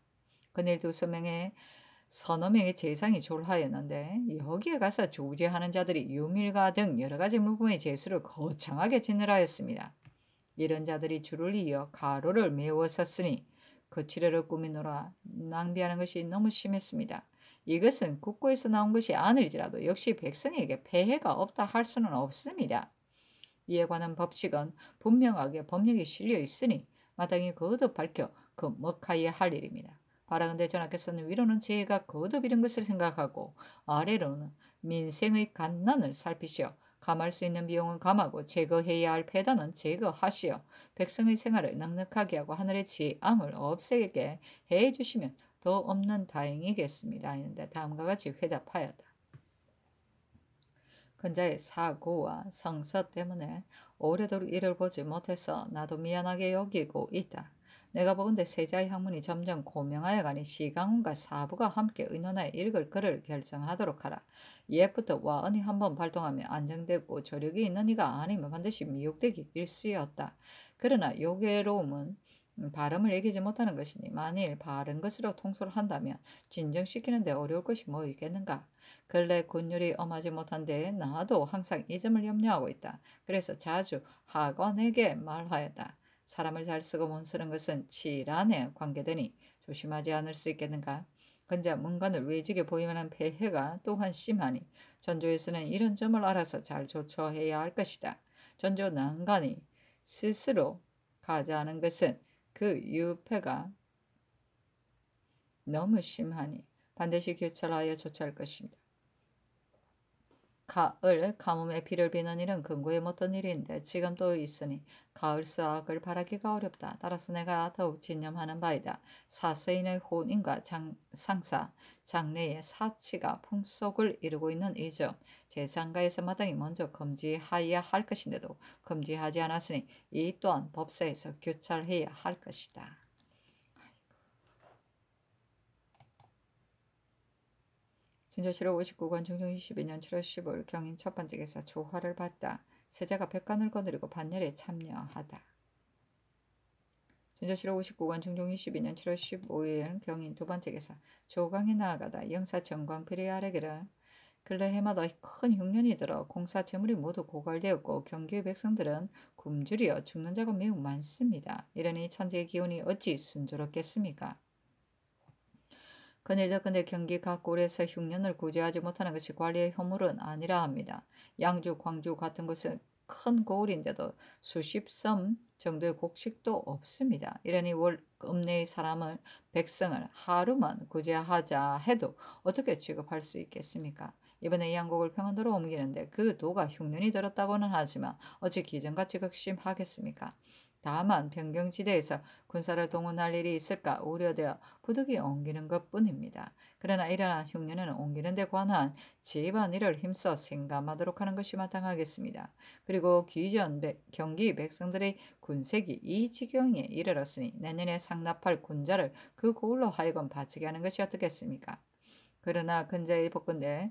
그늘 2명의 서너 명의 재상이 졸하였는데 여기에 가서 조제하는 자들이 유밀가 등 여러 가지 물품의 제수를 거창하게 지내라였습니다. 이런 자들이 줄을 이어 가로를 메웠었으니 그 치료를 꾸미노라 낭비하는 것이 너무 심했습니다. 이것은 국고에서 나온 것이 아닐지라도 역시 백성에게 폐해가 없다 할 수는 없습니다. 이에 관한 법칙은 분명하게 법령에 실려 있으니 마땅히 거듭 밝혀 금먹하여야 할 일입니다. 바라건대 전하께서는 위로는 제가 거듭 이른 것을 생각하고 아래로는 민생의 간난을 살피시어 감할 수 있는 비용은 감하고 제거해야 할 폐단은 제거하시어 백성의 생활을 넉넉하게 하고 하늘의 재앙을 없애게 해주시면 더 없는 다행이겠습니다. 했는데 다음과 같이 회답하였다. 근자의 사고와 성서 때문에 오래도록 이를 보지 못해서 나도 미안하게 여기고 있다. 내가 보건대 세자의 학문이 점점 고명하여 가니 시강훈과 사부가 함께 의논하여 읽을 글을 결정하도록 하라. 옛부터 와언이 한번 발동하면 안정되고 조력이 있는 이가 아니면 반드시 미혹되기 일쑤였다. 그러나 요괴로움은 발음을 이기지 못하는 것이니 만일 바른 것으로 통솔을 한다면 진정시키는 데 어려울 것이 뭐 있겠는가. 근래 군율이 엄하지 못한데 나도 항상 이 점을 염려하고 있다. 그래서 자주 하관에게 말하였다. 사람을 잘 쓰고 못 쓰는 것은 질환에 관계되니 조심하지 않을 수 있겠는가. 근자 문관을 외지게 보이는 폐해가 또한 심하니 전조에서는 이런 점을 알아서 잘 조처해야 할 것이다. 전조 난간이 스스로 가자하는 것은 그 유폐가 너무 심하니 반드시 교찰하여 조처할 것입니다. 가을 가뭄에 비를 비는 일은 근고에 못한 일인데 지금 또 있으니 가을 수확을 바라기가 어렵다. 따라서 내가 더욱 진념하는 바이다. 사서인의 혼인과 상사, 장래의 사치가 풍속을 이루고 있는 이 점, 재상가에서 마땅히 먼저 금지하여야 할 것인데도 금지하지 않았으니 이 또한 법사에서 교찰해야 할 것이다. 진조실록 59권 중종 22년 7월 15일 경인 첫 번째 기사 조화를 받다. 세자가 백관을 거느리고 반열에 참여하다. 진조실록 59권 중종 22년 7월 15일 경인 두 번째 기사 조강에 나아가다 영사 정광필이 아래기를 근래 해마다 큰 흉년이 들어 공사 재물이 모두 고갈되었고 경기의 백성들은 굶주려 죽는 자가 매우 많습니다. 이러니 천지의 기운이 어찌 순조롭겠습니까? 근데 경기 각 골에서 흉년을 구제하지 못하는 것이 관리의 허물은 아니라 합니다. 양주, 광주 같은 곳은 큰 고을인데도 수십 섬 정도의 곡식도 없습니다. 이러니 월읍내의 백성을 하루만 구제하자 해도 어떻게 취급할 수 있겠습니까? 이번에 양곡을 평안도로 옮기는데 그 도가 흉년이 들었다고는 하지만 어찌 기전같이 극심하겠습니까? 다만 변경지대에서 군사를 동원할 일이 있을까 우려되어 부득이 옮기는 것뿐입니다. 그러나 이러한 흉년은 옮기는 데 관한 집안일을 힘써 생감하도록 하는 것이 마땅하겠습니다. 그리고 경기 백성들의 군색이 이 지경에 이르렀으니 내년에 상납할 군자를 그 고을로 하여금 바치게 하는 것이 어떻겠습니까? 그러나 근자의 복건대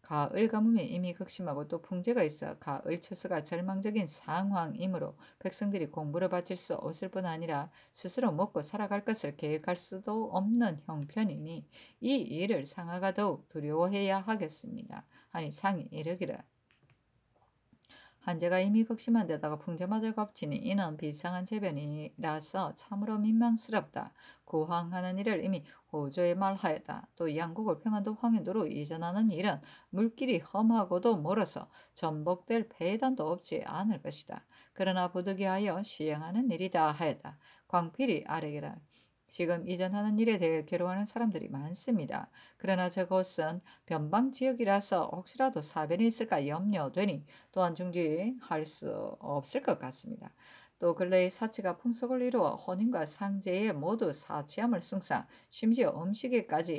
가을 가뭄이 이미 극심하고 또 풍제가 있어 가을 추수가 절망적인 상황이므로 백성들이 공부를 바칠 수 없을 뿐 아니라 스스로 먹고 살아갈 것을 계획할 수도 없는 형편이니 이 일을 상하가 더욱 두려워해야 하겠습니다. 아니 상이 이르기를 한제가 이미 극심한 데다가 풍제마저 겹치니 이는 비상한 재변이라서 참으로 민망스럽다. 구황하는 일을 이미 호조에 말하였다. 또 양국을 평안도 황해도로 이전하는 일은 물길이 험하고도 멀어서 전복될 배단도 없지 않을 것이다. 그러나 부득이하여 시행하는 일이다 하였다. 광필이 아래기를 지금 이전하는 일에 대해 괴로워하는 사람들이 많습니다. 그러나 저것은 변방 지역이라서 혹시라도 사변이 있을까 염려되니 또한 중지할 수 없을 것 같습니다. 또 근래의 사치가 풍속을 이루어 혼인과 상제에 모두 사치함을 승상 심지어 음식에까지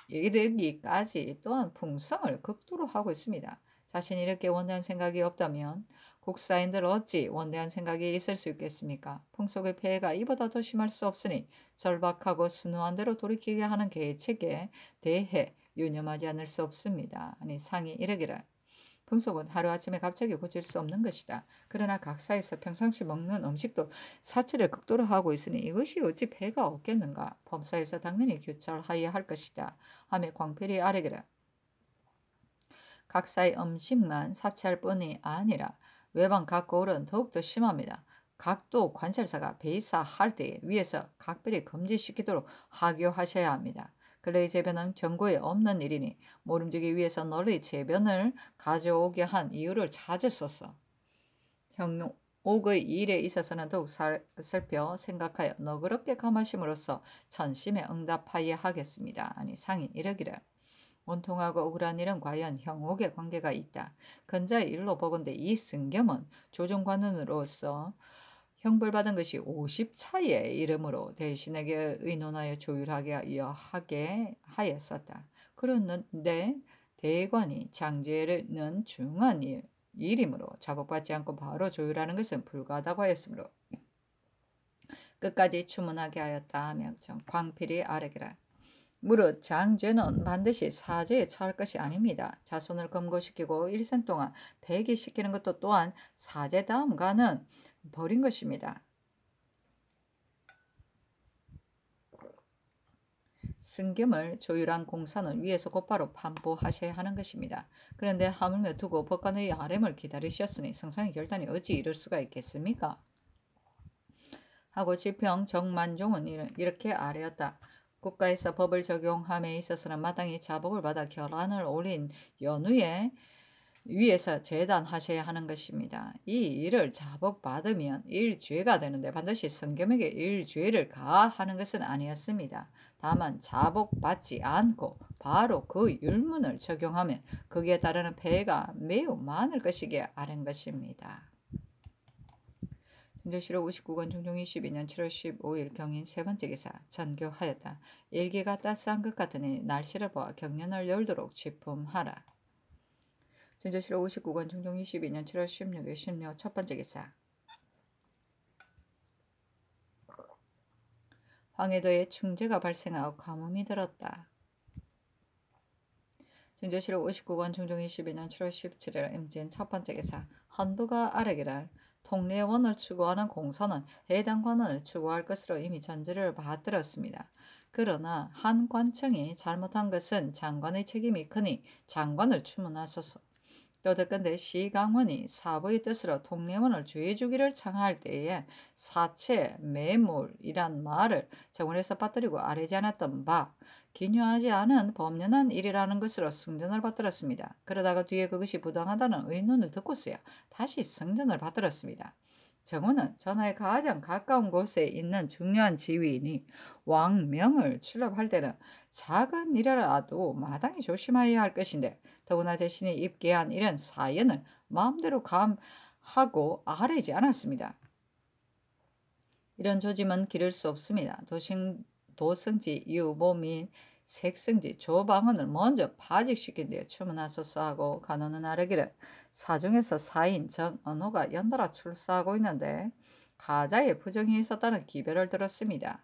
이르기까지 또한 풍성을 극도로 하고 있습니다. 자신이 이렇게 원대한 생각이 없다면 국사인들 어찌 원대한 생각이 있을 수 있겠습니까? 풍속의 폐해가 이보다 더 심할 수 없으니 절박하고 순수한 대로 돌이키게 하는 계책에 대해 유념하지 않을 수 없습니다. 아니 상이 이르기를 풍속은 하루아침에 갑자기 고칠 수 없는 것이다. 그러나 각사에서 평상시 먹는 음식도 사치를 극도로 하고 있으니 이것이 어찌 폐가 없겠는가. 법사에서 당연히 교찰하여야 할 것이다. 하며 광필이 아래기를 각사의 음식만 삽치할 뿐이 아니라 외방 각 고을은 더욱더 심합니다. 각도 관찰사가 배사할 때에 위에서 각별히 금지시키도록 하교하셔야 합니다. 근래의 재변은 경고에 없는 일이니 모름지기 위해서 널리 재변을 가져오게 한 이유를 찾으소서. 옥의 일에 있어서는 더욱 살펴 생각하여 너그럽게 감하심으로써 천심에 응답하여 하겠습니다. 아니 상이 이르기를 온통하고 억울한 일은 과연 형옥의 관계가 있다. 근자의 일로 보건대 이 승겸은 조정관원으로서 형벌받은 것이 50차의 이름으로 대신에게 의논하여 조율하게 하게 하였었다. 그런데 대관이 장제는 중한 일이므로 자복받지 않고 바로 조율하는 것은 불가하다고 하였으므로 끝까지 추문하게 하였다 하며 광필이 아뢰기라. 무릇 장죄는 반드시 사죄에 처할 것이 아닙니다. 자손을 검거시키고 일생 동안 폐기시키는 것도 또한 사죄 다음가는 버린 것입니다. 승겸을 조율한 공사는 위에서 곧바로 판보하셔야 하는 것입니다. 그런데 하물며 두고 법관의 아뢰을 기다리셨으니 성상의 결단이 어찌 이럴 수가 있겠습니까? 하고 지평 정만종은 이렇게 아뢰었다. 국가에서 법을 적용함에 있어서는 마땅히 자복을 받아 결안을 올린 연후에 위에서 재단하셔야 하는 것입니다. 이 일을 자복받으면 일죄가 되는데 반드시 성겸에게 일죄를 가하는 것은 아니었습니다. 다만 자복받지 않고 바로 그 율문을 적용하면 거기에 따르는 폐해가 매우 많을 것이기에 아는 것입니다. 중조실록 59권 중종 22년 7월 15일 경인 세 번째 기사 전교하였다. 일기가 따스한 것 같으니 날씨를 보아 경련을 열도록 지품하라. 중조실록 59권 중종 22년 7월 16일 신묘 첫 번째 기사 황해도에 충재가 발생하고 가뭄이 들었다. 중조실록 59권 중종 22년 7월 17일 임진 첫 번째 기사 헌부가 아뢰기를 통례원을 추구하는 공사는 해당 관원을 추구할 것으로 이미 전제를 받들었습니다. 그러나 한 관청이 잘못한 것은 장관의 책임이 크니 장관을 추문하소서. 또 듣건대 시강원이 사부의 뜻으로 통례원을 주의주기를 청할 때에 사체 매몰이란 말을 정원에서 빠뜨리고 아뢰지 않았던 바 기뉴하지 않은 범연한 일이라는 것으로 승전을 받들었습니다. 그러다가 뒤에 그것이 부당하다는 의논을 듣고서야 다시 승전을 받들었습니다. 정원은 전하에 가장 가까운 곳에 있는 중요한 지위이니 왕명을 출납할 때는 작은 일이라도 마땅히 조심하여야 할 것인데 더구나 대신에 입계한 이런 사연을 마음대로 감하고 아뢰지 않았습니다. 이런 조짐은 기를 수 없습니다. 도승지 유보민 색승지 조방언을 먼저 파직시킨 뒤에 추문하소서 하고 간호는 아뢰기를 사중에서 사인 정언호가 연달아 출사하고 있는데 가자에 부정이 있었다는 기별을 들었습니다.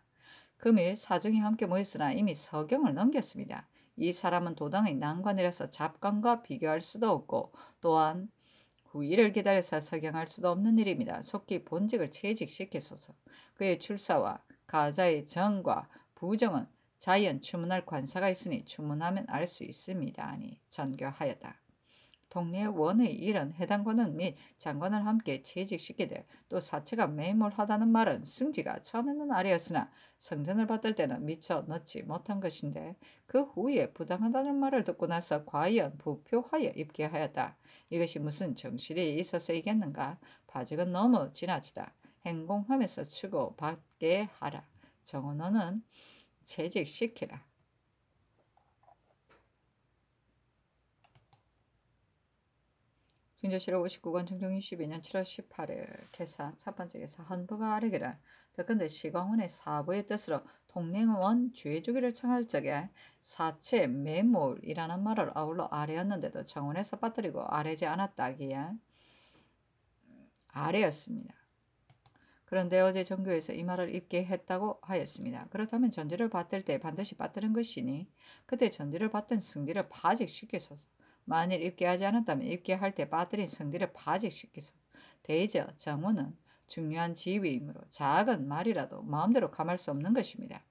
금일 사중이 함께 모였으나 이미 서경을 넘겼습니다. 이 사람은 도당의 난관이라서 잡관과 비교할 수도 없고 또한 후일을 기다려서 서경할 수도 없는 일입니다. 속히 본직을 채직시키소서. 그의 출사와 가자의 정과 부정은 자연 추문할 관사가 있으니 추문하면 알 수 있습니다. 아니 전교하였다. 통례원의 일은 해당 관원 및 장관을 함께 채직시키되 또 사체가 매몰하다는 말은 승지가 처음에는 아뢰었으나 성전을 받을 때는 미처 넣지 못한 것인데 그 후에 부당하다는 말을 듣고 나서 과연 부표하여 입게하였다. 이것이 무슨 정실이 있어서이겠는가? 파직은 너무 지나치다. 행공하면서 치고 받게 하라. 정언어는 채직시키라. 중조실록 59권 중종 22년 7월 18일 개사 첫 번째 개사 헌부가 아뢰기를 듣건대 시광원의 사부의 뜻으로 통례원 주의주기를 청할 적에 사체 매몰이라는 말을 아울러 아뢰었는데도 정원에서 빠뜨리고 아뢰지 않았다기에 아뢰었습니다. 그런데 어제 정교에서 이 말을 입게 했다고 하였습니다. 그렇다면 전지를 받들 때 반드시 받드는 것이니 그때 전지를 받던 승리를 파직시키소서. 만일 입계하지 않았다면 입계할 때 빠뜨린 승리를 파직시키소서. 대저 정원은 중요한 지위이므로 작은 말이라도 마음대로 감할 수 없는 것입니다.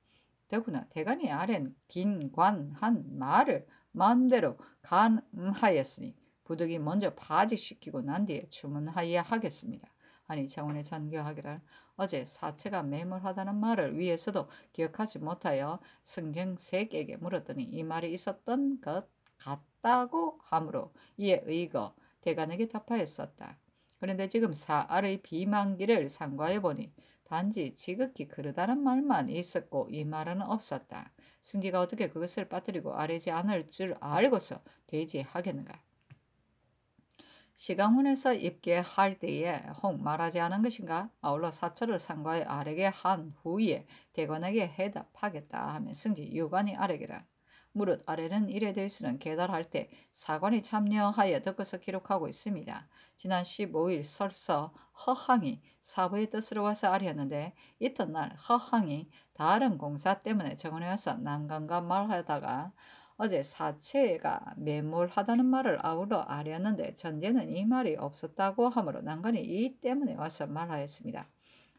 더구나 대간이 아랜 긴관한 말을 마음대로 감하였으니 부득이 먼저 파직시키고 난 뒤에 추문하여야 하겠습니다. 아니 장원의 전교하기를 어제 사체가 매몰하다는 말을 위에서도 기억하지 못하여 승정색에게 물었더니 이 말이 있었던 것 같다고 하므로 이에 의거 대간에게 답하였었다. 그런데 지금 사알의 비만기를 상고해 보니 단지 지극히 그르다는 말만 있었고 이 말은 없었다. 승지가 어떻게 그것을 빠뜨리고 아뢰지 않을 줄 알고서 대지하겠는가. 시강문에서 입계할 때에 혹 말하지 않은 것인가? 아울러 사철을 상과에 아뢰게 한 후에 대관에게 해답하겠다 하면 승지 유관이 아뢰기라. 무릇 아래는 일에 대해서는 계달할 때 사관이 참여하여 듣고서 기록하고 있습니다. 지난 15일 설서 허항이 사부의 뜻으로 와서 아뢰었는데 이튿날 허항이 다른 공사 때문에 정원에 와서 남강과 말하다가 어제 사체가 매몰하다는 말을 아울러 아뢰었는데 전제는 이 말이 없었다고 하므로 난간이 이 때문에 와서 말하였습니다.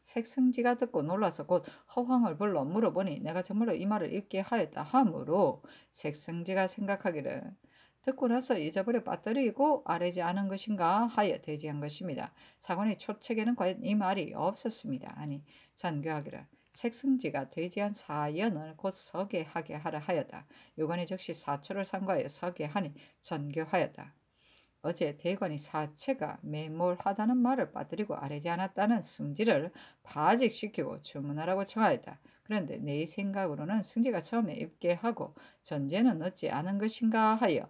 색승지가 듣고 놀라서 곧 허황을 불러 물어보니 내가 정말로 이 말을 읽게 하였다 하므로 색승지가 생각하기를 듣고 나서 잊어버려 빠뜨리고 아뢰지 않은 것인가 하여 대지한 것입니다. 사관의 초책에는 과연 이 말이 없었습니다. 아니 잔교하기를 색승지가 되지한 사연을 곧 서계하게 하라 하였다. 요관이 즉시 사초를 상과하여 서계하니 전교하였다. 어제 대관이 사체가 매몰하다는 말을 빠뜨리고 아뢰지 않았다는 승지를 파직시키고 주문하라고 청하였다. 그런데 내 생각으로는 승지가 처음에 입계하고 전제는 얻지 않은 것인가 하여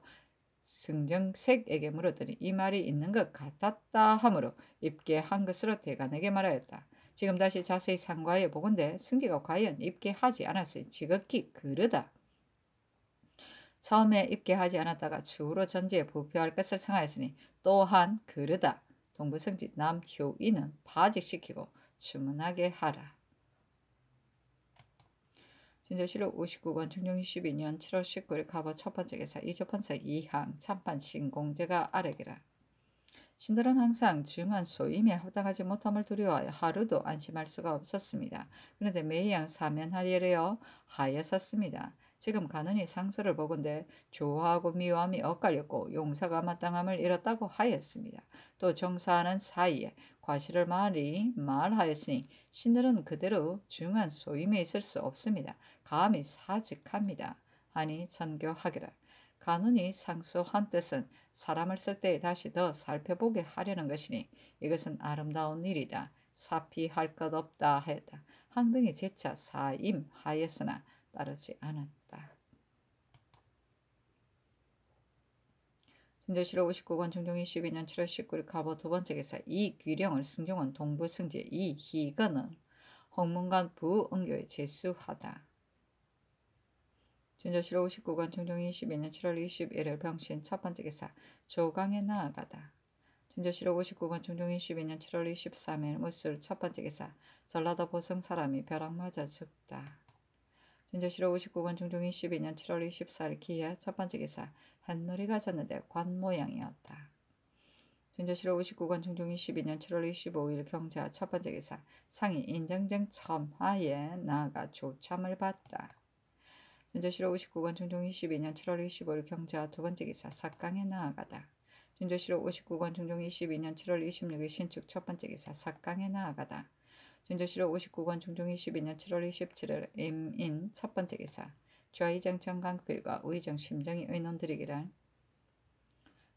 승정색에게 물었더니 이 말이 있는 것 같았다 하므로 입계한 것으로 대관에게 말하였다. 지금 다시 자세히 상과해 보건대 승지가 과연 입계하지 않았으니 지극히 그르다. 처음에 입계하지 않았다가 추후로 전지에 부표할 것을 청하였으니 또한 그르다. 동부승지 남효인은 파직시키고 주문하게 하라. 진조실록 59권 중종 22년 7월 19일 갑오 첫 번째 기사 이조판서 2항 참판 신공제가 아뢰기라. 신들은 항상 즈음한 소임에 합당하지 못함을 두려워하여 하루도 안심할 수가 없었습니다. 그런데 매양 사면하려려 하였었습니다. 지금 가느니 상소를 보건대 조화하고 미워함이 엇갈렸고 용사가 마땅함을 잃었다고 하였습니다. 또 정사하는 사이에 과실을 말하였으니 신들은 그대로 중한 소임에 있을 수 없습니다. 감히 사직합니다. 하니 전교하기를. 간운이 상소한 뜻은 사람을 쓸 때 다시 더 살펴보게 하려는 것이니 이것은 아름다운 일이다. 사피할 것 없다 하였다. 항등이 재차 사임하였으나 따르지 않았다. 진조실록 59권 중종 22년 7월 19일 갑오 두 번째 기사 이귀령을 승정원 동부승지 이희건은 홍문관 부응교에 제수하다. 진조실록 59권 중종 22년 7월 21일 병신 첫 번째 기사 조강에 나아가다. 진조실록 59권 중종 22년 7월 23일 무술 첫 번째 기사 전라도 보성 사람이 벼락 맞아 죽다. 진조실록 59권 중종 22년 7월 24일 기해 첫 번째 기사 햇놀이가 졌는데 관 모양이었다. 진조실록 59권 중종 22년 7월 25일 경자 첫 번째 기사 상이 인정정 첨하에 나아가 조참을 받다. 진조실록 59권 중종 22년 7월 25일 경자 두 번째 기사 삭강에 나아가다. 진조실록 59권 중종 22년 7월 26일 신축 첫 번째 기사 삭강에 나아가다. 진조실록 59권 중종 22년 7월 27일 임인 첫 번째 기사 좌의정 정강필과 우의정 심정이 의논드리기를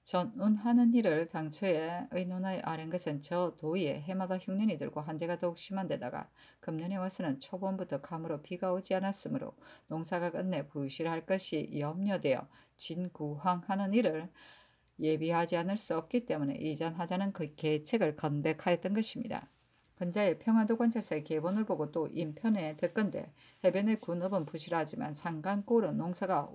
전운하는 일을 당초에 의논하여 아랜 것은 저 도의에 해마다 흉년이 들고 한재가 더욱 심한 데다가 금년에 와서는 초봄부터 감으로 비가 오지 않았으므로 농사가 끝내 부실할 것이 염려되어 진구황하는 일을 예비하지 않을 수 없기 때문에 이전하자는 그 계책을 건백하였던 것입니다. 근자의 평안도관찰사의 계본을 보고 또 인편에 듣건대 해변의 군업은 부실하지만 상간골은 농사가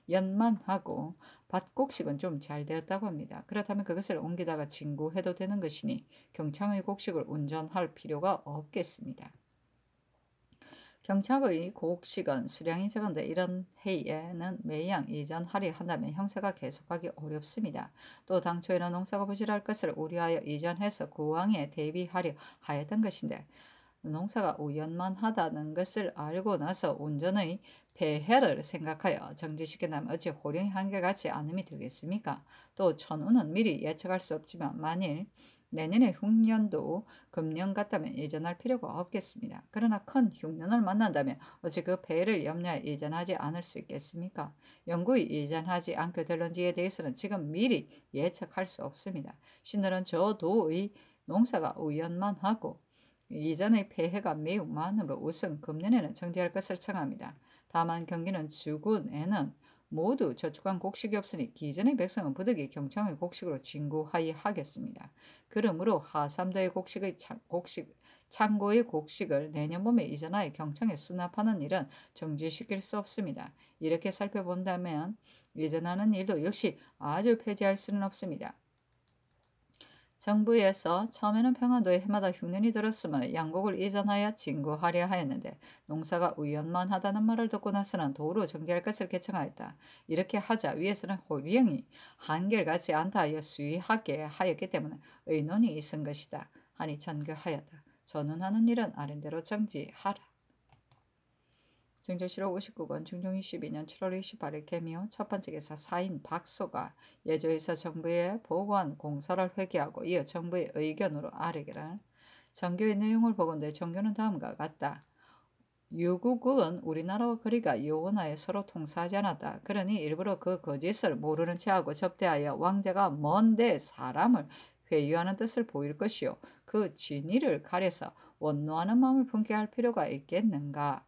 오연만하고 밭곡식은 좀 잘 되었다고 합니다. 그렇다면 그것을 옮기다가 진구해도 되는 것이니 경창의 곡식을 운전할 필요가 없겠습니다. 경창의 곡식은 수량이 적은데 이런 해에는 매양 이전하려 한다면 형사가 계속하기 어렵습니다. 또 당초에는 농사가 부실할 것을 우려하여 이전해서 구황에 대비하려 하였던 것인데 농사가 우연만하다는 것을 알고 나서 운전의 폐해를 생각하여 정지시킨다면 어찌 호령이 한결같이 않음이 들겠습니까? 또 천운은 미리 예측할 수 없지만 만일 내년에 흉년도 금년 같다면 이전할 필요가 없겠습니다. 그러나 큰 흉년을 만난다면 어찌 그 폐해를 염려해 이전하지 않을 수 있겠습니까? 영구히 이전하지 않게 될런지에 대해서는 지금 미리 예측할 수 없습니다. 신들은 저 도의 농사가 우연만 하고 이전의 폐해가 매우 많으므로 우선 금년에는 정지할 것을 청합니다. 다만 경기는 주군에는 모두 저축한 곡식이 없으니 기존의 백성은 부득이 경청의 곡식으로 진구하여 하겠습니다. 그러므로 하삼도의 창고의 곡식을 내년 봄에 이전하여 경청에 수납하는 일은 정지시킬 수 없습니다. 이렇게 살펴본다면 이전하는 일도 역시 아주 폐지할 수는 없습니다. 정부에서 처음에는 평안도에 해마다 흉년이 들었으면 양곡을 이전하여 진구하려 하였는데 농사가 우연만 하다는 말을 듣고 나서는 도로 정지할 것을 개청하였다. 이렇게 하자 위에서는 호령이 한결같지 않다 하여 수위하게 하였기 때문에 의논이 있은 것이다 하니 전교하였다. 전운하는 일은 아랜대로 정지하라. 정조실록 59권 중종 22년 7월 28일 개묘 첫 번째 기사 사인 박소가 예조에서 정부에 보고한 공사를 회개하고 이어 정부의 의견으로 아뢰기를. 정교의 내용을 보건대 정교는 다음과 같다. 유국은 우리나라와 거리가 요원하여 서로 통사하지 않았다. 그러니 일부러 그 거짓을 모르는 체하고 접대하여 왕자가 먼데 사람을 회유하는 뜻을 보일 것이요 그 진위를 가려서 원노하는 마음을 품게 할 필요가 있겠는가.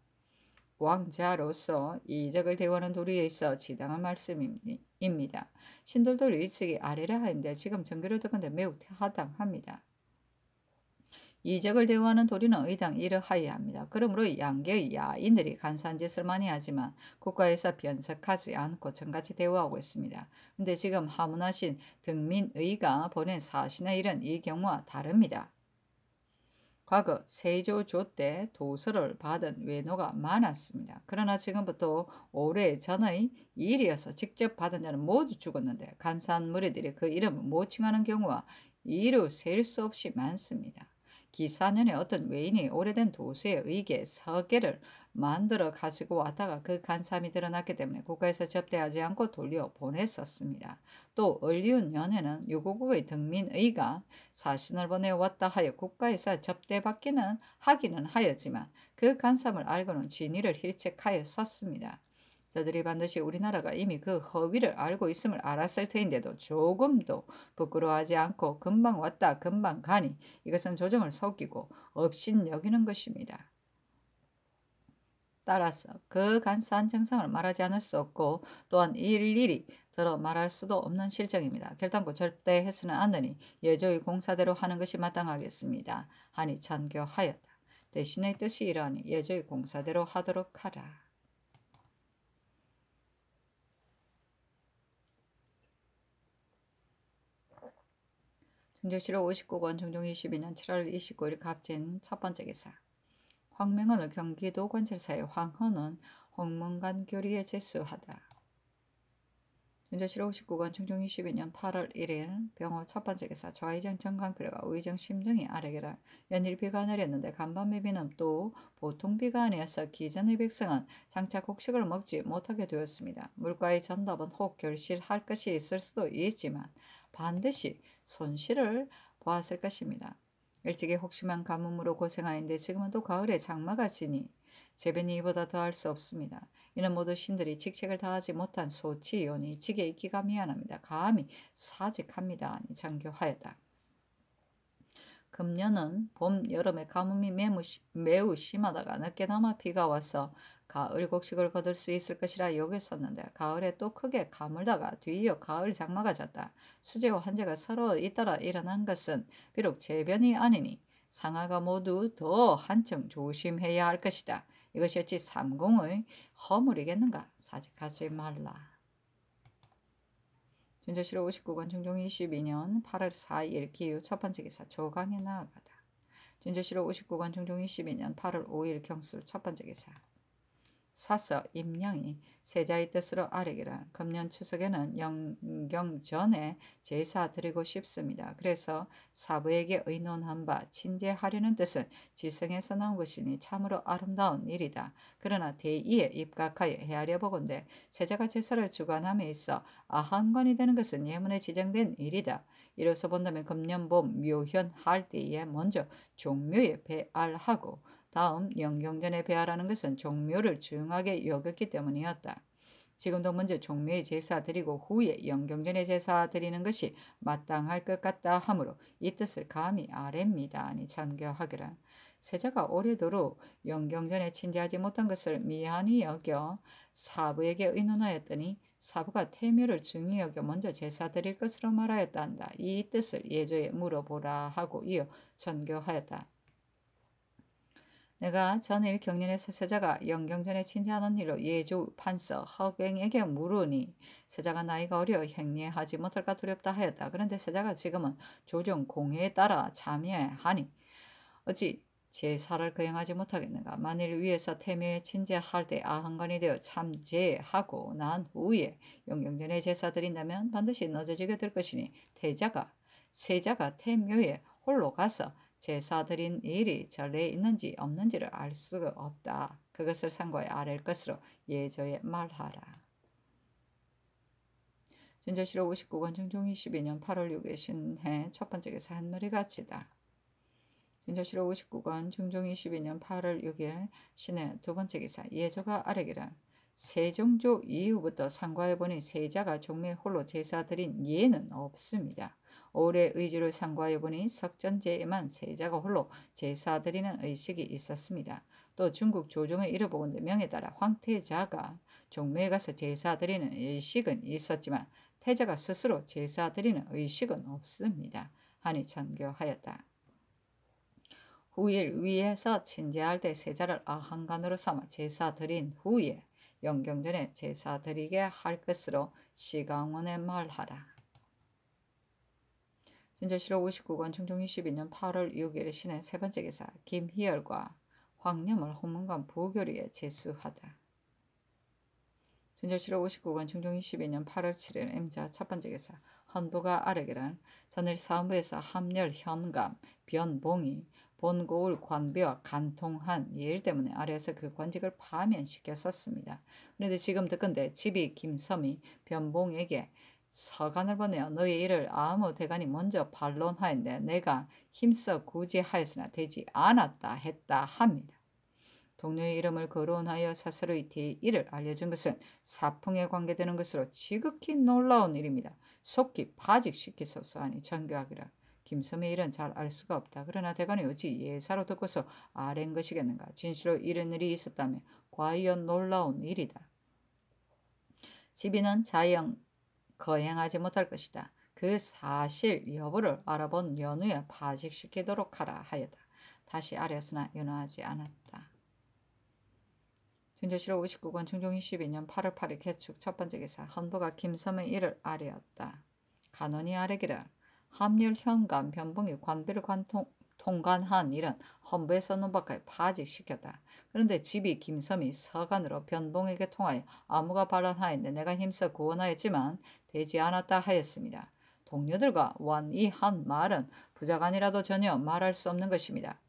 왕자로서 이적을 대우하는 도리에 있어 지당한 말씀입니다. 신돌도 일찍이 아래라 하는데 지금 정교를 듣건대 매우 타당합니다. 이적을 대우하는 도리는 의당 이러하여야 합니다. 그러므로 양계의 야인들이 간사한 짓을 많이 하지만 국가에서 변색하지 않고 정같이 대우하고 있습니다. 그런데 지금 하문하신 등민의가 보낸 사신의 일은 이 경우와 다릅니다. 과거 세조조 때 도서를 받은 외노가 많았습니다. 그러나 지금부터 오래전의 일이어서 직접 받은 자는 모두 죽었는데 간사한 무리들이 그 이름을 모칭하는 경우가 이루 셀 수 없이 많습니다. 기사년에 어떤 외인이 오래된 도서의 의계 서계를 만들어 가지고 왔다가 그 간사함이 드러났기 때문에 국가에서 접대하지 않고 돌려 보냈었습니다. 또 을리운 년에는 유고국의 등민의가 사신을 보내왔다 하여 국가에서 접대받기는 하기는 하였지만 그 간사함을 알고는 진위를 힐책하였었습니다. 저들이 반드시 우리나라가 이미 그 허위를 알고 있음을 알았을 터인데도 조금도 부끄러워하지 않고 금방 왔다 금방 가니 이것은 조정을 속이고 업신여기는 것입니다. 따라서 그 간사한 정상을 말하지 않을 수 없고 또한 일일이 들어 말할 수도 없는 실정입니다. 결단코 절대해서는 않으니 예조의 공사대로 하는 것이 마땅하겠습니다. 하니 전교하였다. 대신의 뜻이 이러하니 예조의 공사대로 하도록 하라. 정조실록 59권 중종 22년 7월 29일 갑진 첫 번째 기사. 황명헌을 경기도 관찰사의 황헌은 홍문관 교리에 제수하다. 정조실록 59권 중종 22년 8월 1일 병호 첫 번째 기사. 좌의정 정강필과 우의정 심정이 아래기를. 연일 비가 내렸는데 간밤에 비는 또 보통 비가 아니어서 기전의 백성은 장차 곡식을 먹지 못하게 되었습니다. 물가의 전답은 혹 결실할 것이 있을 수도 있지만 반드시 손실을 보았을 것입니다. 일찍이 혹심한 가뭄으로 고생하였는데 지금은 또 가을에 장마가 지니 재변이 이보다 더할 수 없습니다. 이는 모두 신들이 직책을 다하지 못한 소치이오니 직에 있기가 미안합니다. 감히 사직합니다. 아니 장교하였다. 금년은 봄, 여름에 가뭄이 매우 심하다가 늦게나마 비가 와서 가을 곡식을 거둘 수 있을 것이라 여겼었는데 가을에 또 크게 가물다가 뒤이어 가을 장마가 졌다. 수재와 한재가 서로 잇따라 일어난 것은 비록 재변이 아니니 상하가 모두 더 한층 조심해야 할 것이다. 이것이 어찌 삼공의 허물이겠는가? 사직하지 말라. 준조실록 59권 중종 22년 8월 4일 기후 첫 번째 기사. 조강에 나아가다. 준조실록 59권 중종 22년 8월 5일 경술 첫 번째 기사. 사서 임양이 세자의 뜻으로 아뢰기를 금년 추석에는 영경전에 제사 드리고 싶습니다. 그래서 사부에게 의논한 바 친제하려는 뜻은 지성에서 나온 것이니 참으로 아름다운 일이다. 그러나 대의에 입각하여 헤아려 보건대 세자가 제사를 주관함에 있어 아한관이 되는 것은 예문에 지정된 일이다. 이로서 본다면 금년 봄 묘현할 때에 먼저 종묘에 배알하고 다음 영경전에 배하라는 것은 종묘를 중하게 여겼기 때문이었다. 지금도 먼저 종묘에 제사 드리고 후에 영경전에 제사 드리는 것이 마땅할 것 같다 하므로 이 뜻을 감히 아뢰입니다. 아니 참교하기라. 세자가 오래도록 영경전에 친제하지 못한 것을 미안히 여겨 사부에게 의논하였더니 사부가 태묘를 중히 여겨 먼저 제사 드릴 것으로 말하였다 한다. 이 뜻을 예조에 물어보라 하고 이어 전교하였다. 내가 전일 경륜에서 세자가 영경전에 친제하는 일로 예조 판서 허갱에게 물으니 세자가 나이가 어려 행례하지 못할까 두렵다 하였다. 그런데 세자가 지금은 조정 공회에 따라 참여하니 어찌 제사를 거행하지 못하겠는가. 만일 위에서 태묘에 친제할 때 아한간이 되어 참제하고 난 후에 영경전에 제사 드린다면 반드시 늦어지게 될 것이니 세자가 태묘에 홀로 가서 제사 드린 일이 전례에 있는지 없는지를 알 수가 없다. 그것을 상고에 아랠 것으로 예조에 말하라. 진저실록 59권 중종 22년 8월 6일 신해 첫 번째 기사 한머리 같이다. 진저실록 59권 중종 22년 8월 6일 신해 두 번째 기사 예조가 아뢰기를 세종조 이후부터 상고해보니 세자가 종묘에 홀로 제사 드린 예는 없습니다. 올해 의주를 상고해보니 석전제에만 세자가 홀로 제사 드리는 의식이 있었습니다. 또 중국 조정의 이르보건대 명에 따라 황태자가 종묘에 가서 제사 드리는 의식은 있었지만 태자가 스스로 제사 드리는 의식은 없습니다. 하니 전교하였다. 후일 위에서 친제할 때 세자를 아한간으로 삼아 제사 드린 후에 영경전에 제사 드리게 할 것으로 시강원에 말하라. 진저실록 59권 중종 22년 8월 6일 신해 세 번째 기사 김희열과 황념을 홍문관 부교리에 제수하다. 진저실록 59권 중종 22년 8월 7일 임자 첫 번째 기사 헌부가 아뢰기를 전일 사무에서 함열 현감 변봉이 본고을 관비와 간통한 일 때문에 아래에서 그 관직을 파면시켰었습니다. 그런데 지금 듣건대 집이 김섬이 변봉에게 서간을 보내어 너의 일을 아무 대간이 먼저 반론하였는데 내가 힘써 구제하였으나 되지 않았다 했다 합니다. 동료의 이름을 거론하여 스스로의 대의를 알려준 것은 사풍에 관계되는 것으로 지극히 놀라운 일입니다. 속히 파직시키소서 하니 전교하기라. 김섬의 일은 잘 알 수가 없다. 그러나 대간이 어찌 예사로 듣고서 아랜 것이겠는가. 진실로 이런 일이 있었다면 과연 놀라운 일이다. 집인은 자영 거행하지 못할 것이다. 그 사실 여부를 알아본 연후에 파직시키도록 하라 하였다. 다시 아뢰었으나 연호하지 않았다. 진저실록 59권 중종 22년 8월 8일 개축 첫 번째 기사 헌부가 김섬의 일을 아뢰었다. 간원이 아뢰기를 함열 현감 변봉이 관비를 통관한 일은 헌부에서 논박하여 파직시켰다. 그런데 집이 김섬이 서간으로 변봉에게 통하여 아무가 발언하였는데 내가 힘써 구원하였지만 되지 않았다 하였습니다. 동료들과 원이한 말은 부자간이라도 전혀 말할 수 없는 것입니다.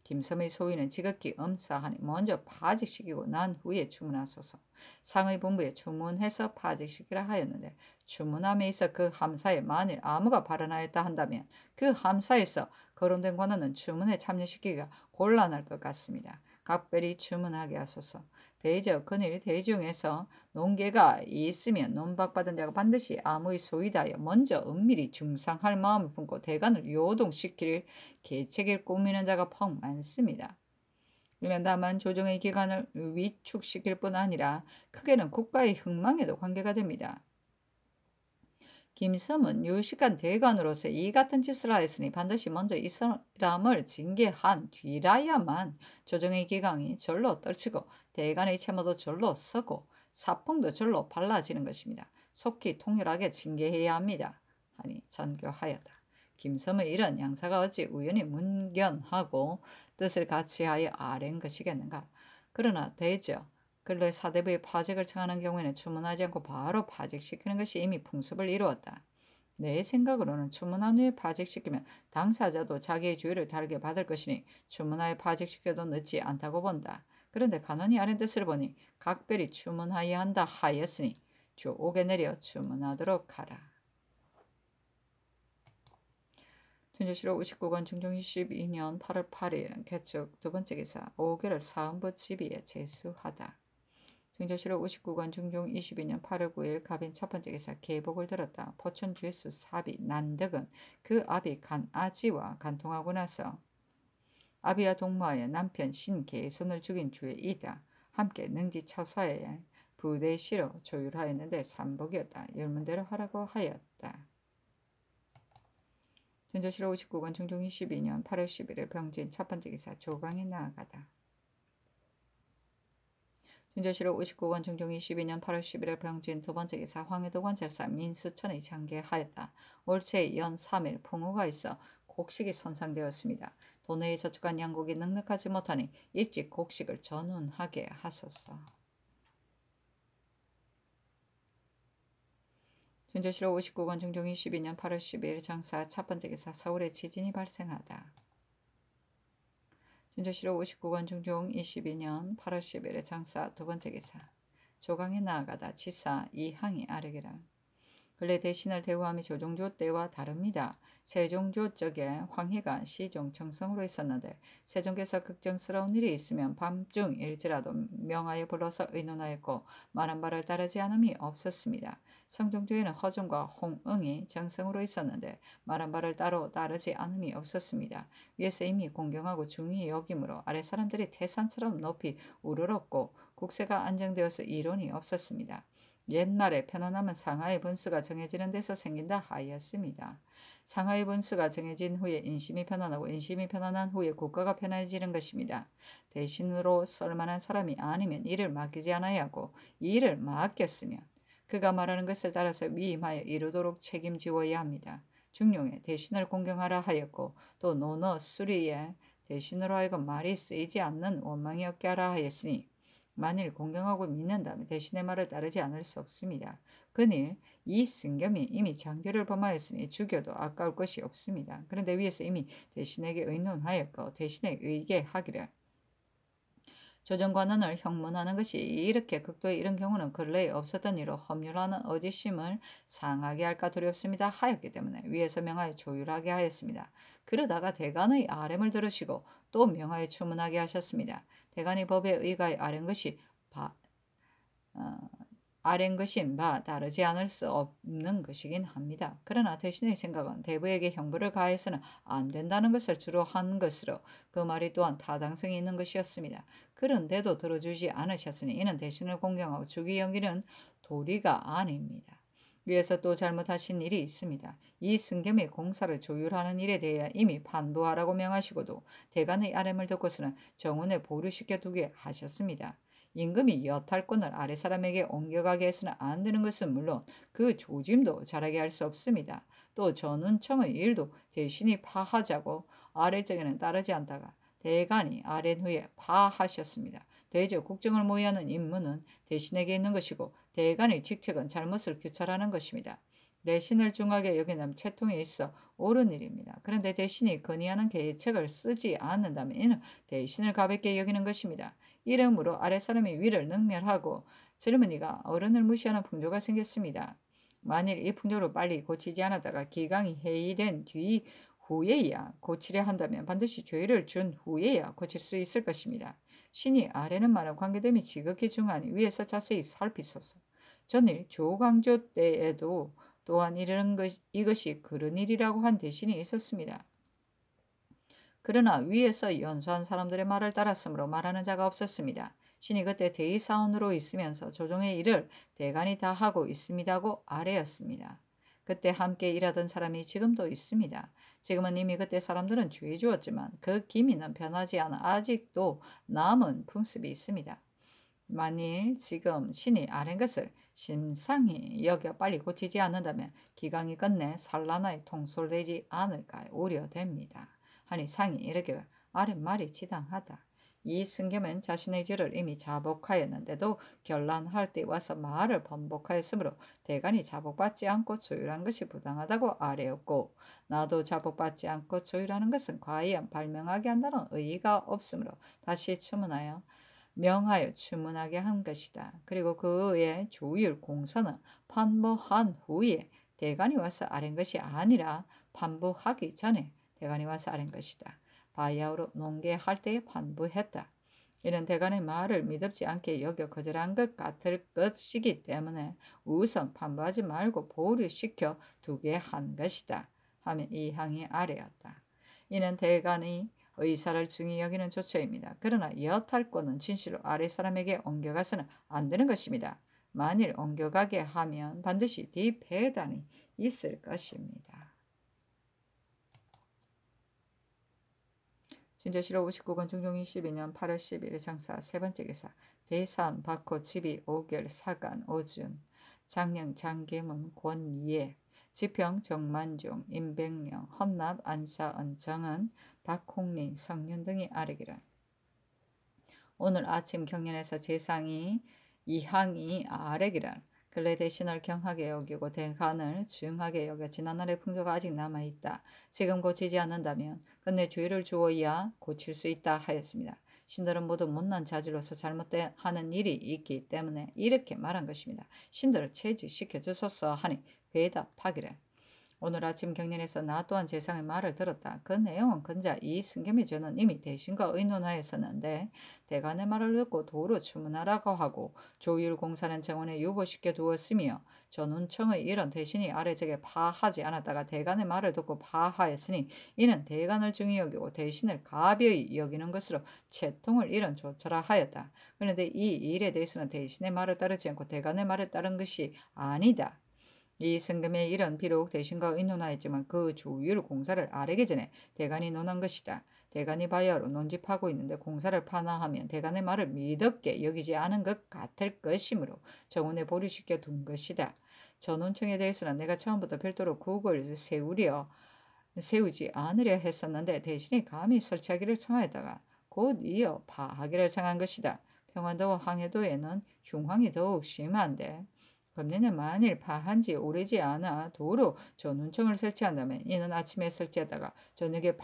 김섬의 소위는 지극히 엄사하니 먼저 파직시키고 난 후에 주문하소서. 상의 본부에 주문해서 파직시키라 하였는데 주문함에 있어 그 함사에 만일 아무가 발언하였다 한다면 그 함사에서 거론된 관원은 주문에 참여시키기가 곤란할 것 같습니다. 각별히 주문하게 하소서. 대저 근일 대중에서 논계가 있으면 논박받은 자가 반드시 아무의 소위다하여 먼저 은밀히 중상할 마음을 품고 대간을 요동시킬 계책을 꾸미는 자가 퍽 많습니다. 이는 다만 조정의 기관을 위축시킬 뿐 아니라 크게는 국가의 흥망에도 관계가 됩니다. 김섬은 유식한 대관으로서 이 같은 짓을 하였으니 반드시 먼저 이 사람을 징계한 뒤라야만 조정의 기강이 절로 떨치고 대관의 채무도 절로 서고 사풍도 절로 발라지는 것입니다. 속히 통렬하게 징계해야 합니다. 하니 전교하였다. 김섬의 일은 양사가 어찌 우연히 문견하고 뜻을 같이하여 아랜 것이겠는가. 그러나 대저 근래 사대부에 파직을 청하는 경우에는 주문하지 않고 바로 파직시키는 것이 이미 풍습을 이루었다. 내 생각으로는 주문한 후에 파직시키면 당사자도 자기의 주의를 다르게 받을 것이니 주문하에 파직시켜도 늦지 않다고 본다. 그런데 간원이 아는 뜻을 보니 각별히 주문하여야 한다 하였으니 주 옥에 내려 주문하도록 하라. 천조실록 59권 중종 22년 8월 8일 개축 두 번째 기사 5개월 사음부 지비에 제수하다. 중조실록 59권 중종 22년 8월 9일 갑인 첫 번째 기사 계복을 들었다. 포천 주에수 사비 난덕은 그 아비 간아지와 간통하고 나서 아비와 동무하여 남편 신계손을 죽인 주의 이다. 함께 능지처사에 부대시로 조율하였는데 삼복이었다. 열문대로 하라고 하였다. 전조실록 59권 중종 22년 8월 11일 병진 첫 번째 기사 조강에 나아가다. 전조실록 59권 중종 22년 8월 11일 병진 두 번째 기사 황해도관 절사 민수천의 장계하였다. 올채 연 3일 풍우가 있어 곡식이 손상되었습니다. 도내에 저축한 양곡이 넉넉하지 못하니 일찍 곡식을 전운하게 하소서. 전조실록 59권 중종 22년 8월 12일 장사 첫 번째 기사 서울에 지진이 발생하다. 전조실록 59권 중종 22년 8월 11일 장사 두 번째 기사 조강에 나아가다 지사 이항이 아르기라. 근래 대신을 대우함이 조종조 때와 다릅니다. 세종조 쪽에 황희가 시종 정성으로 있었는데 세종께서 걱정스러운 일이 있으면 밤중일지라도 명하여 불러서 의논하였고 말한 바를 따르지 않음이 없었습니다. 성종조에는 허종과 홍응이 정성으로 있었는데 말한 바를 따르지 않음이 없었습니다. 위에서 이미 공경하고 중히 여김으로 아래 사람들이 태산처럼 높이 우러렀고 국세가 안정되어서 이론이 없었습니다. 옛말에 편안함은 상하의 분수가 정해지는 데서 생긴다 하였습니다. 상하의 분수가 정해진 후에 인심이 편안하고 인심이 편안한 후에 국가가 편안해지는 것입니다. 대신으로 쓸만한 사람이 아니면 일을 맡기지 않아야 하고 이 일을 맡겼으면 그가 말하는 것을 따라서 위임하여 이루도록 책임지어야 합니다. 중용에 대신을 공경하라 하였고 또 논어 수리에 대신으로 하여금 말이 쓰이지 않는 원망이 없게 하라 하였으니 만일 공경하고 믿는다면 대신의 말을 따르지 않을 수 없습니다. 그일 이 승겸이 이미 장제를 범하였으니 죽여도 아까울 것이 없습니다. 그런데 위에서 이미 대신에게 의논하였고 대신에 의계하기를 조정관원을 형문하는 것이 이렇게 극도에 이른 경우는 근래에 없었던 이로 법률하는 어지심을 상하게 할까 두렵습니다 하였기 때문에 위에서 명하여 조율하게 하였습니다. 그러다가 대간의 아렘을 들으시고 또 명하여 추문하게 하셨습니다. 대간이 법에 의가에 아랜 것인 바 다르지 않을 수 없는 것이긴 합니다. 그러나 대신의 생각은 대부에게 형벌을 가해서는 안 된다는 것을 주로 한 것으로 그 말이 또한 타당성이 있는 것이었습니다. 그런데도 들어주지 않으셨으니 이는 대신을 공경하고 주기 여기는 도리가 아닙니다. 위에서 또 잘못하신 일이 있습니다. 이 승겸이 공사를 조율하는 일에 대해 이미 판부하라고 명하시고도 대간의 아렘을 듣고서는 정원에 보류시켜 두게 하셨습니다. 임금이 여탈권을 아래 사람에게 옮겨가게 해서는 안 되는 것은 물론 그 조짐도 잘하게 할 수 없습니다. 또 전운청의 일도 대신이 파하자고 아래쪽에는 따르지 않다가 대간이 아랜 후에 파하셨습니다. 대저 국정을 모의하는 임무는 대신에게 있는 것이고 대간의 직책은 잘못을 규찰하는 것입니다. 대신을 중하게 여기는 채통에 있어 옳은 일입니다. 그런데 대신이 건의하는 계책을 쓰지 않는다면 이는 대신을 가볍게 여기는 것입니다. 이러므로 아랫사람이 위를 능멸하고 젊은이가 어른을 무시하는 풍조가 생겼습니다. 만일 이 풍조를 빨리 고치지 않았다가 기강이 해이된 후에야 고치려 한다면 반드시 죄를 준 후에야 고칠 수 있을 것입니다. 신이 아래는 말한 관계됨이 지극히 중하니 위에서 자세히 살피소서. 전일 조광조 때에도 또한 이것이 그런 일이라고 한 대신이 있었습니다. 그러나 위에서 연수한 사람들의 말을 따랐으므로 말하는 자가 없었습니다. 신이 그때 대의사원으로 있으면서 조정의 일을 대간이 다 하고 있습니다고 아래였습니다. 그때 함께 일하던 사람이 지금도 있습니다. 지금은 이미 그때 사람들은 죄 주었지만 그 기미는 변하지 않아 아직도 남은 풍습이 있습니다. 만일 지금 신이 아는 것을 심상히 여겨 빨리 고치지 않는다면 기강이 끝내 산란하에 통솔되지 않을까 우려됩니다. 하니 상이 이르기를 아랫말이 지당하다. 이 승겸은 자신의 죄를 이미 자복하였는데도 결란할 때 와서 말을 번복하였으므로 대간이 자복받지 않고 조율한 것이 부당하다고 아뢰었고, 나도 자복받지 않고 조율하는 것은 과연 발명하게 한다는 의의가 없으므로 다시 추문하여 명하여 추문하게 한 것이다. 그리고 그의 조율 공서는 판부한 후에 대간이 와서 아랜 것이 아니라 판부하기 전에 대간이 와서 아랜 것이다. 바야흐로 농계할 때에 판부했다. 이는 대간의 말을 믿음지 않게 여겨 거절한 것 같을 것이기 때문에 우선 판부하지 말고 보류시켜 두게 한 것이다. 하며 이 항이 아래였다. 이는 대간이 의사를 중히 여기는 조처입니다. 그러나 여탈권은 진실로 아랫사람에게 옮겨가서는 안 되는 것입니다. 만일 옮겨가게 하면 반드시 뒤배단이 있을 것입니다. 진저실록 59권 중종 22년 8월 11일 장사 세 번째 기사 대산 박호 지비 5결 사간 오준 장령 장계문 권이해 지평 정만종 임백령 헌납 안사 언정은 박홍린 성윤 등이 아뢰기를 오늘 아침 경연에서 재상이 이항이 아뢰기를 근래 대신을 경하게 여기고 대간을 중하게 여겨 지난날의 풍조가 아직 남아있다. 지금 고치지 않는다면 끝내 주의를 주어야 고칠 수 있다 하였습니다. 신들은 모두 못난 자질로서 잘못하는 일이 있기 때문에 이렇게 말한 것입니다. 신들을 체지시켜 주소서 하니 대답하기를 오늘 아침 경연에서 나 또한 재상의 말을 들었다. 그 내용은 근자 이 승겸이 저는 이미 대신과 의논하였었는데 대간의 말을 듣고 도로 추문하라고 하고 조율공사는 정원에 유보시켜 두었으며 전운청의 일은 대신이 아래적에 파하지 않았다가 대간의 말을 듣고 파하였으니 이는 대간을 중히 여기고 대신을 가벼이 여기는 것으로 채통을 이런 조처라 하였다. 그런데 이 일에 대해서는 대신의 말을 따르지 않고 대간의 말을 따른 것이 아니다. 이 승금의 일은 비록 대신과 의논하였지만 그 조율 공사를 아뢰기 전에 대간이 논한 것이다. 대간이 바야흐로 논집하고 있는데 공사를 판하하면 대간의 말을 믿었게 여기지 않은 것 같을 것이므로 정원에 보류시켜 둔 것이다. 전원청에 대해서는 내가 처음부터 별도로 국을 세우지 않으려 했었는데 대신에 감히 설치하기를 청하였다가 곧 이어 파하기를 청한 것이다. 평안도와 황해도에는 흉황이 더욱 심한데 금년에 만일 파한지 오래지 않아 도로 전운청을 설치한다면 이는 아침에 설치하다가 저녁에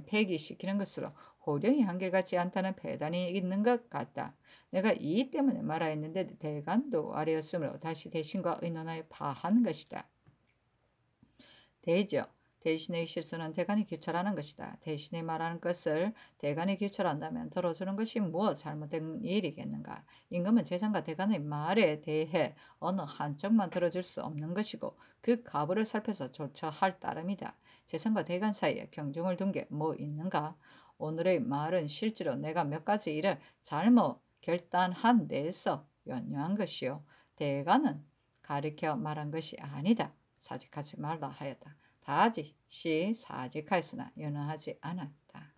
폐기시키는 것으로 호령이 한결같지 않다는 배단이 있는 것 같다. 내가 이 때문에 말하였는데 대간도 아래였으므로 다시 대신과 의논하여 파하는 것이다. 대저 대신의 실수는 대간이 규철하는 것이다. 대신이 말하는 것을 대간이 규철한다면 들어주는 것이 무엇 잘못된 일이겠는가. 임금은 재상과 대간의 말에 대해 어느 한쪽만 들어줄 수 없는 것이고 그 가부를 살펴서 조처할 따름이다. 재상과 대간 사이에 경중을 둔 게 뭐 있는가. 오늘의 말은 실제로 내가 몇 가지 일을 잘못 결단한 데에서 연유한 것이요. 대간은 가리켜 말한 것이 아니다. 사직하지 말라 하였다. 다시 사직하였으나 연호하지 않았다.